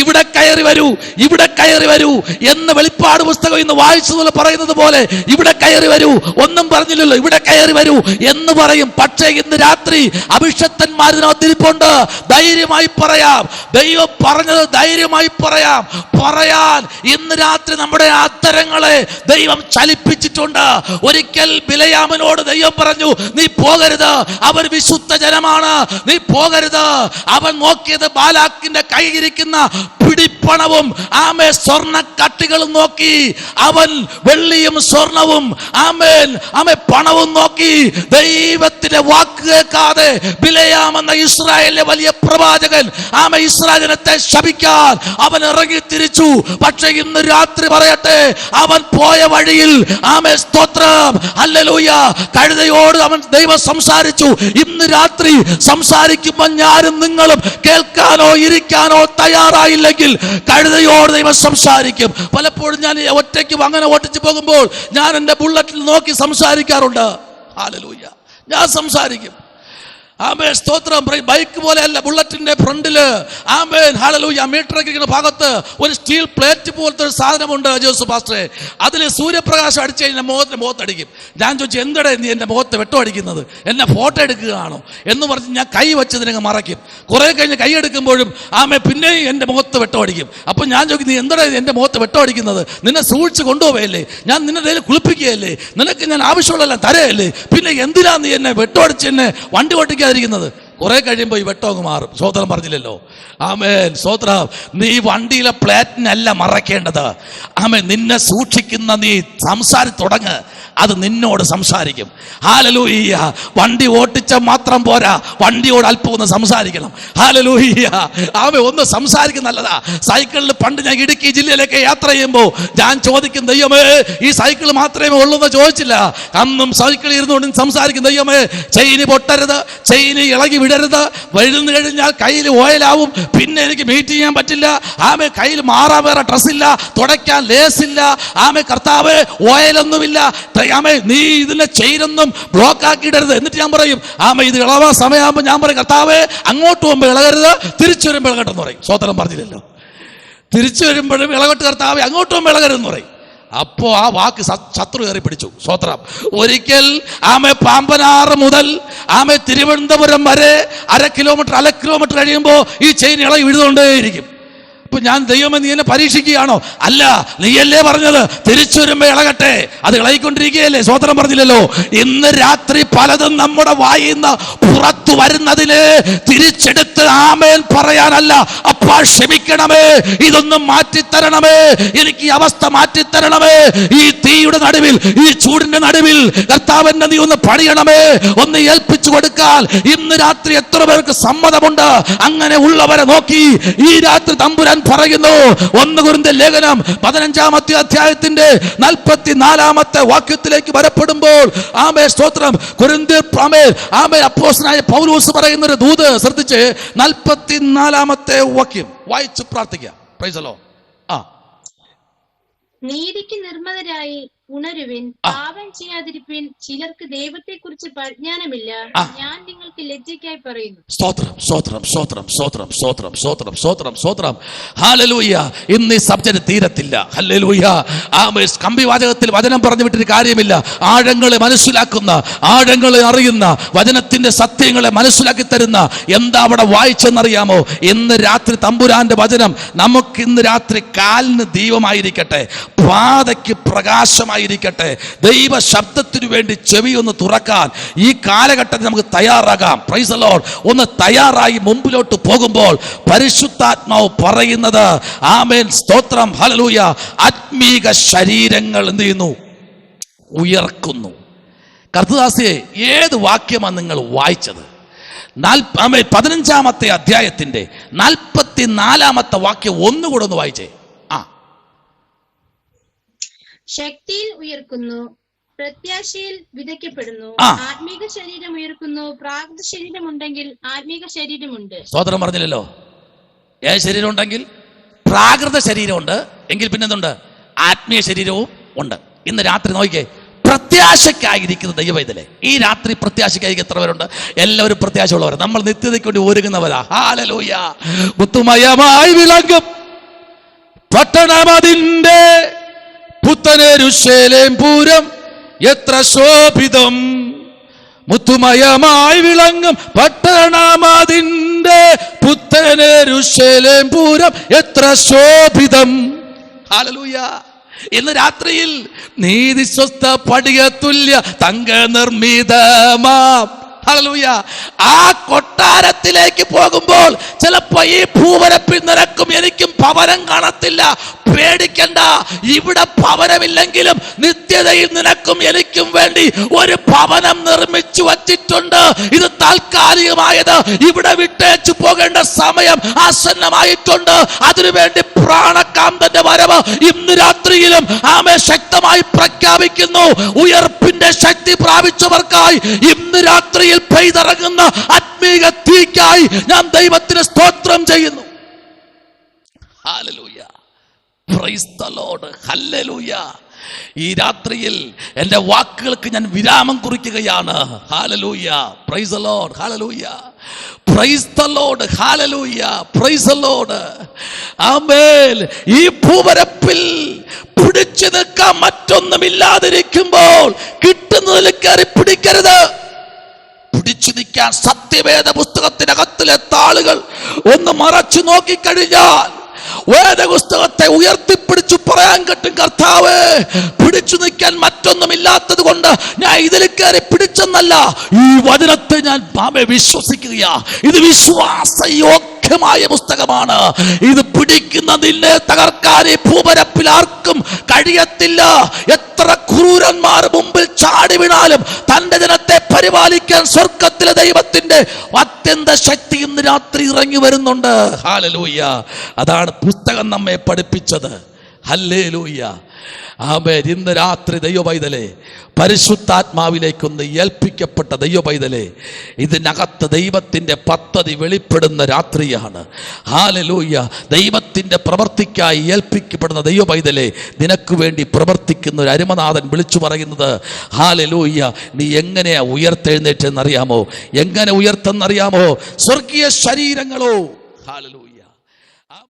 ഇവിടെ കയറി വരൂ, ഇവിടെ കയറി വരൂ എന്ന് വെളിപ്പാട് പുസ്തകം ഇന്ന് വായിച്ചതുപോലെ പറയുന്നത് പോലെ ഇവിടെ കയറി വരൂ. ഒന്നും പറഞ്ഞില്ലല്ലോ, ഇവിടെ കയറി വരൂ എന്ന് പറയും. പക്ഷേ ഇന്ന് രാത്രി അഭിഷക്തന്മാരിനകത്തിരിപ്പുണ്ട്. ധൈര്യമായി പറയാം, ദൈവം പറഞ്ഞത് ധൈര്യമായി പറയാം. പറയാൻ ഇന്ന് രാത്രി നമ്മുടെ അത്തരങ്ങളെ ദൈവം ചലിപ്പിച്ചിട്ടുണ്ട്. ഒരിക്കൽ ബിലയാമിനോട് ദൈവം പറഞ്ഞു, നീ പോകരുത്, അവൻ വിശുദ്ധ ജനമാണ്, നീ പോകരുത്. അവൻ നോക്കിയത് ബാലാക്കിന്റെ കയ്യിരിക്കുന്ന പിടിപ്പണവും സ്വർണ്ണ കട്ടികളും നോക്കി. അവൻ വെള്ളിയും സ്വർണവും പണവും നോക്കി. ദൈവത്തിന്റെ വാക്ക് കേൾക്കാതെ ബിലയാം എന്ന ഇസ്രായേലിലെ വലിയ പ്രവാചകൻ ഇസ്രായേലിനെ ശപിക്കാൻ അവൻ ഇറങ്ങി തിരിച്ചു. പക്ഷെ ഇന്ന് രാത്രി പറയട്ടെ, അവൻ പോയ വഴിയിൽ സ്തോത്രം ഹല്ലേലൂയ കഴുതയോട് അവൻ ദൈവം സംസാരിച്ചു. ഇന്ന് രാത്രി സംസാരിക്കുമ്പോൾ ഞാനും നിങ്ങളും കേൾക്കാനോ ഇരിക്കാനോ തയ്യാറായില്ലെങ്കിൽ കഴുതയോട് ദൈവം സംസാരിക്കും. പലപ്പോഴും ഞാൻ ഒറ്റയ്ക്ക് അങ്ങനെ ഓട്ടിച്ചു പോകുമ്പോൾ ഞാൻ എൻ്റെ ബുള്ളറ്റിൽ നോക്കി സംസാരിക്കാറുണ്ട്. ഹല്ലേലൂയ, ഞാൻ സംസാരിക്കും. സ്തോത്രം. ബൈക്ക് പോലെയല്ല, ബുള്ളറ്റിന്റെ ഫ്രണ്ടില് ഹല്ലേലൂയ മീറ്ററൊക്കെ ഇരിക്കുന്ന ഭാഗത്ത് ഒരു സ്റ്റീൽ പ്ലേറ്റ് പോലത്തെ ഒരു സാധനമുണ്ട് ജോസഫ് പാസ്റ്ററെ. അതിൽ സൂര്യപ്രകാശം അടിച്ചു കഴിഞ്ഞാൽ മുഖത്തടിക്കും. ഞാൻ ചോദിച്ചു, എന്താണ് നീ എൻ്റെ മുഖത്ത് വെട്ടം അടിക്കുന്നത്, എന്നെ ഫോട്ടോ എടുക്കുകയാണോ എന്ന് പറഞ്ഞ് ഞാൻ കൈ വെച്ചതിനങ്ങ് മറയ്ക്കും. കുറെ കഴിഞ്ഞ് കൈ എടുക്കുമ്പോഴും പിന്നെയും എൻ്റെ മുഖത്ത് വെട്ടം അടിക്കും. അപ്പൊ ഞാൻ ചോദിക്കും, നീ എന്താണ് എൻ്റെ മുഖത്ത് വെട്ടം അടിക്കുന്നത്, നിന്നെ സൂക്ഷിച്ച് കൊണ്ടുപോയല്ലേ, ഞാൻ നിന്നെ ഡെയിലി കുളിപ്പിക്കുകയല്ലേ, നിനക്ക് ഞാൻ ആവശ്യമുള്ളതെല്ലാം തരയല്ലേ, പിന്നെ എന്തിനാ നീ എന്നെ വെട്ടം അടിച്ച് എന്നെ വണ്ടി ഓട്ടിക്കാൻ ിക്കുന്നത്. കുറെ കഴിയുമ്പോൾ ഈ വെട്ടം മാറും. സ്വോത്രം പറഞ്ഞില്ലല്ലോ. സ്വോത്രം. നീ വണ്ടിയിലെ പ്ലേറ്റിനല്ല മറക്കേണ്ടത്. നിന്നെ സൂക്ഷിക്കുന്ന നീ സംസാരിച്ച് തുടങ്ങ്, അത് നിന്നോട് സംസാരിക്കും. ഹല്ലേലൂയ. വണ്ടി ഓട്ടിച്ച മാത്രം പോരാ, വണ്ടിയോട് അല്പം ഒന്ന് സംസാരിക്കണം. ഹല്ലേലൂയ. ഒന്ന് സംസാരിക്കും നല്ലതാ. സൈക്കിളിൽ പണ്ട് ഞാൻ ഇടുക്കി ജില്ലയിലേക്ക് യാത്ര ചെയ്യുമ്പോൾ ഞാൻ ചോദിക്കും, ദൈവമേ ഈ സൈക്കിൾ മാത്രമേ ഉള്ളൂ എന്ന് ചോദിച്ചില്ല. അന്നും സൈക്കിൾ ഇരുന്നുകൊണ്ട് സംസാരിക്കും, ദൈവമേ ചെയിന് പൊട്ടരുത്, ചെയിന് ഇളകി വിടരുത്, വഴുന്നു കഴിഞ്ഞാൽ കയ്യിൽ ഓയിലാവും, പിന്നെ എനിക്ക് മീറ്റ് ചെയ്യാൻ പറ്റില്ല. കയ്യിൽ മാറാൻ വേറെ ഡ്രസ്സില്ല, തുടയ്ക്കാൻ ലേസില്ല. കർത്താവ് ഓയിലൊന്നുമില്ല, നീ ഇതിന്റെ ചെയിനൊന്നും ബ്ലോക്ക് ആക്കിയിടരുത്. എന്നിട്ട് ഞാൻ പറയും, ഇത് ഇളവാ സമയമാകുമ്പോൾ ഞാൻ പറയും, കർത്താവ് അങ്ങോട്ട് പോകുമ്പോൾ ഇളകരുത്, തിരിച്ചു വരുമ്പോൾ ഇളകട്ടെന്ന് പറയും. സ്വോത്രം പറഞ്ഞില്ലല്ലോ. തിരിച്ചു വരുമ്പോഴും ഇളകട്ട് കർത്താവ്, അങ്ങോട്ട് പോകുമ്പോൾ ഇളകരുതെന്ന് പറയും. അപ്പോ ആ വാക്ക് ശത്രു കയറി പിടിച്ചു. സ്വോത്രം. ഒരിക്കൽ പാമ്പനാറ് മുതൽ തിരുവനന്തപുരം വരെ 1/2 കിലോമീറ്റർ കഴിയുമ്പോ ഈ ചെയിൻ ഇളകി വീഴുകൊണ്ടേയിരിക്കും. ഇപ്പൊ ഞാൻ, ദൈവമേ നീ എന്നെ പരീക്ഷിക്കുകയാണോ? അല്ല, നീയല്ലേ പറഞ്ഞത് തിരിച്ചു വരുമ്പോ ഇളകട്ടെ, അത് ഇളകിക്കൊണ്ടിരിക്കുകയല്ലേ. സ്വോത്രം പറഞ്ഞില്ലല്ലോ. ഇന്ന് രാത്രി പലതും നമ്മുടെ വായിന്ന് പുറത്തു വരുന്നതിന് തിരിച്ചെടുത്ത് ആമേൻ പറയാനല്ല, അപ്പാ ക്ഷമിക്കണമേ, ഇതൊന്നും മാറ്റിത്തരണമേ, എനിക്ക് ഈ അവസ്ഥ മാറ്റിത്തരണമേ, ഈ തീയുടെ നടുവിൽ, ഈ ചൂടിന്റെ നടുവിൽ കർത്താവിനെ നീ ഒന്ന് പണിയണമേ, ഒന്ന് ഏൽപ്പിച്ചു കൊടുക്കാൻ ഇന്ന് രാത്രി എത്ര പേർക്ക് സമ്മതമുണ്ട്? അങ്ങനെ ഉള്ളവരെ നോക്കി ഈ രാത്രി തമ്പുരാൻ പറയുന്നു. 1 കൊരിന്ത്യർ ലേഖനം 15-ാമത്തെ അധ്യായത്തിന്റെ 44-ാമത്തെ വാക്യത്തിലേക്ക് വരപ്പെടുമ്പോൾ സ്തോത്രം കൊരിന്ത്യർ അപ്പോസ്തലനായ പൗലോസ് പറയുന്ന ഒരു ദൂത് ശ്രദ്ധിച്ച് 44-ാമത്തെ വാക്യം വായിച്ച് പ്രാർത്ഥിക്കുക. Price the Lord. നീതിക്ക് നിർമ്മതരായി ഉണരുവിൻ, പാപം ചെയ്യാതിരിപ്പിൻ, ചിലർക്ക് ദൈവത്തെ കുറിച്ച് പരിജ്ഞാനമില്ല, ഞാൻ നിങ്ങൾക്ക് ലജ്ജയ്ക്കായി പറയുന്നു. സ്തോത്രം, സ്തോത്രം, സ്തോത്രം, സ്തോത്രം, സ്തോത്രം, സ്തോത്രം, സ്തോത്രം, സ്തോത്രം. ഹല്ലേലൂയ. ഇന്ന് ഈ സബ്ജക്ട് തീരത്തില്ല. ഹല്ലേലൂയ. കമ്പിവാചകത്തിൽ വചനം പറഞ്ഞു വിട്ടിട്ട് കാര്യമില്ല. ആഴങ്ങളെ മനസ്സിലാക്കുന്ന, ആഴങ്ങളെ അറിയുന്ന, വചനത്തിന്റെ സത്യങ്ങളെ മനസ്സിലാക്കി തരുന്ന എന്താ അവിടെ വായിച്ചെന്നറിയാമോ? ഇന്ന് രാത്രി തമ്പുരാന്റെ വചനം നമുക്ക് ഇന്ന് രാത്രി കാലിന് ദീപമായിരിക്കട്ടെ, പാതയ്ക്ക് പ്രകാശമായിരിക്കട്ടെ. ദൈവ ശബ്ദത്തിനു വേണ്ടി ചെവി ഒന്ന് തുറക്കാൻ ഈ കാലഘട്ടത്തിൽ നമുക്ക് തയ്യാറാകാം. Price the Lord. ഒന്ന് തയ്യാറായി മുമ്പിലോട്ട് പോകുമ്പോൾ പരിശുദ്ധാത്മാവ് പറയുന്നത് ആമേൻ, സ്തോത്രം, ഹല്ലേലൂയ, ആത്മീക ശരീരങ്ങൾ എന്ത് ചെയ്യുന്നു? ഉയർക്കുന്നു. കർത്തദാസിയെ, ഏത് വാക്യമാണ് നിങ്ങൾ വായിച്ചത്? 15-ാമത്തെ അധ്യായത്തിന്റെ 44-ാമത്തെ വാക്യം ഒന്നുകൂടെ ഒന്ന് വായിച്ചേ. ശക്തിയിൽ ഉയർക്കുന്നു, പ്രത്യാശയിൽ വിതയ്ക്കപ്പെടുന്നു. ആത്മീക ശരീരം ഉയർക്കുന്നു. പ്രാകൃത ശരീരമുണ്ടെങ്കിൽ ആത്മീക ശരീരമുണ്ട്. സ്തോത്രം പറഞ്ഞില്ലല്ലോ. ഏത് ശരീരം ഉണ്ടെങ്കിൽ? പ്രാകൃത ശരീരമുണ്ട്. എങ്കിൽ പിന്നെ എന്തുണ്ട്? ആത്മീയ ശരീരവും ഉണ്ട്. ഇന്ന് രാത്രി നോക്കിക്കേ, പ്രത്യാശയ്ക്കായിരിക്കുന്ന ദൈവവേദന. ഈ രാത്രി പ്രത്യാശയ്ക്കായിരിക്കും എത്ര പേരുണ്ട്? എല്ലാവരും പ്രത്യാശയുള്ളവർ. നമ്മൾ നിത്യതയ്ക്ക് വേണ്ടി ഒരുങ്ങുന്നവരാ. ഹല്ലേലൂയ. മുത്തുമയമായി വിളങ്ങും പട്ടണമതിന്റെ പുത്തനെരുശലേം പൂരം എത്ര ശോഭിതം. മുത്തുമയമായി വിളങ്ങും പട്ടണമതിന്റെ പുത്തനെരുശലേം പൂരം എത്ര ശോഭിതം. ഹല്ലേലൂയ. ഇന്ന് രാത്രിയിൽ നീതി സ്വസ്ഥ പടിക തുല്യ തങ്ക നിർമ്മിതമാം. ഹല്ലേലൂയ. ആ കൊട്ടാരത്തിലേക്ക് പോകുമ്പോൾ ചിലപ്പോ ഈ ഭൂവരപ്പിൽ നിനക്കും എനിക്കും ഭവനം കാണത്തില്ല. പേടിക്കണ്ട. ഇവിടെ ഭവനമില്ലെങ്കിലും നിത്യതയിൽ നിനക്കും എനിക്കും വേണ്ടി ഒരു ഭവനം നിർമ്മിച്ചു വച്ചിട്ടുണ്ട്. ഇത് താൽക്കാലികമായത്. ഇവിടെ വിട്ടേച്ചു പോകേണ്ട സമയം ആസന്നമായിട്ടുണ്ട്. അതിനുവേണ്ടി പ്രാണകാന്തന്റെ വരവ് ഇന്ന് രാത്രിയിലും ആമേ ശക്തമായി പ്രഖ്യാപിക്കുന്നു. ഉയർപ്പിന്റെ ശക്തി പ്രാപിച്ചവർക്കായി ഇന്ന് രാത്രിയിൽ പെയ്തിറങ്ങുന്ന ആത്മീക തീക്കായി ഞാൻ ദൈവത്തിന് സ്തോത്രം ചെയ്യുന്നു. Hallelujah. Praise the Lord. Hallelujah. ഈ രാത്രിയിൽ എൻ്റെ വാക്കുകൾക്ക് ഞാൻ വിരാമം കുറിക്കുകയാണ്. Hallelujah. Praise the Lord. Hallelujah. Praise the Lord. Hallelujah. Praise the Lord. Amen. ഈ ഭൂവരപ്പിൽ പിടിച്ചു നിൽക്കാൻ മറ്റൊന്നുമില്ലാതിരിക്കുമ്പോൾ കിട്ടുന്നതിൽ കയറി പിടിക്കരുത്. പിടിച്ചു നിൽക്കാൻ സത്യവേദ പുസ്തകത്തിനകത്തിലെ താളുകൾ ഒന്ന് മറച്ചു നോക്കിക്കഴിഞ്ഞാൽ വേദപുസ്തകത്തെ ഉയർത്തിപ്പിടിച്ചു പറയാൻ കിട്ടും, കർത്താവേ പിടിച്ചു നിൽക്കാൻ മറ്റൊന്നുമില്ലാത്തത് കൊണ്ട് ഞാൻ ഇതിൽ കയറി പിടിച്ചെന്നല്ല, ഈ വചനത്തെ ഞാൻ വിശ്വസിക്കുകയാ. ഇത് വിശ്വാസയോഗ്യമായ പുസ്തകമാണ്. ഇത് പിടിക്കുന്ന നിന്നെ തകർക്കാൻ ഈ ഭൂപരപ്പിൽ ആർക്കും കഴിയത്തില്ല. എത്ര ക്രൂരന്മാർ മുമ്പിൽ ചാടി വീണാലും തന്റെ ജനത്തെ പരിപാലിക്കാൻ സ്വർഗത്തിലെ ദൈവത്തിന്റെ അത്യന്ത ശക്തി ഇന്ന് രാത്രി ഇറങ്ങി വരുന്നുണ്ട്. ഹല്ലേലൂയ. അതാണ് പുസ്തകം നമ്മെ പഠിപ്പിച്ചത്. ഹല്ലേലൂയ. ആമേൻ. ഇന്ന് രാത്രി ദൈവപൈതലേ, പരിശുദ്ധാത്മാവിലേക്കൊന്ന് ഏൽപ്പിക്കപ്പെട്ട ദൈവപൈതലേ, ഇതിനകത്ത് ദൈവത്തിൻ്റെ പദ്ധതി വെളിപ്പെടുന്ന രാത്രിയാണ്. ഹല്ലേലൂയ. ദൈവത്തിൻ്റെ പ്രവർത്തിക്കായി ഏൽപ്പിക്കപ്പെടുന്ന ദൈവപൈതലേ, നിനക്ക് വേണ്ടി പ്രവർത്തിക്കുന്ന ഒരു അരുമനാഥൻ വിളിച്ചു പറയുന്നത്, ഹല്ലേലൂയ, നീ എങ്ങനെയാ ഉയർത്തെഴുന്നേറ്റെന്നറിയാമോ? എങ്ങനെ ഉയർത്തെന്നറിയാമോ? സ്വർഗീയ ശരീരങ്ങളോ. ഹല്ലേലൂയ.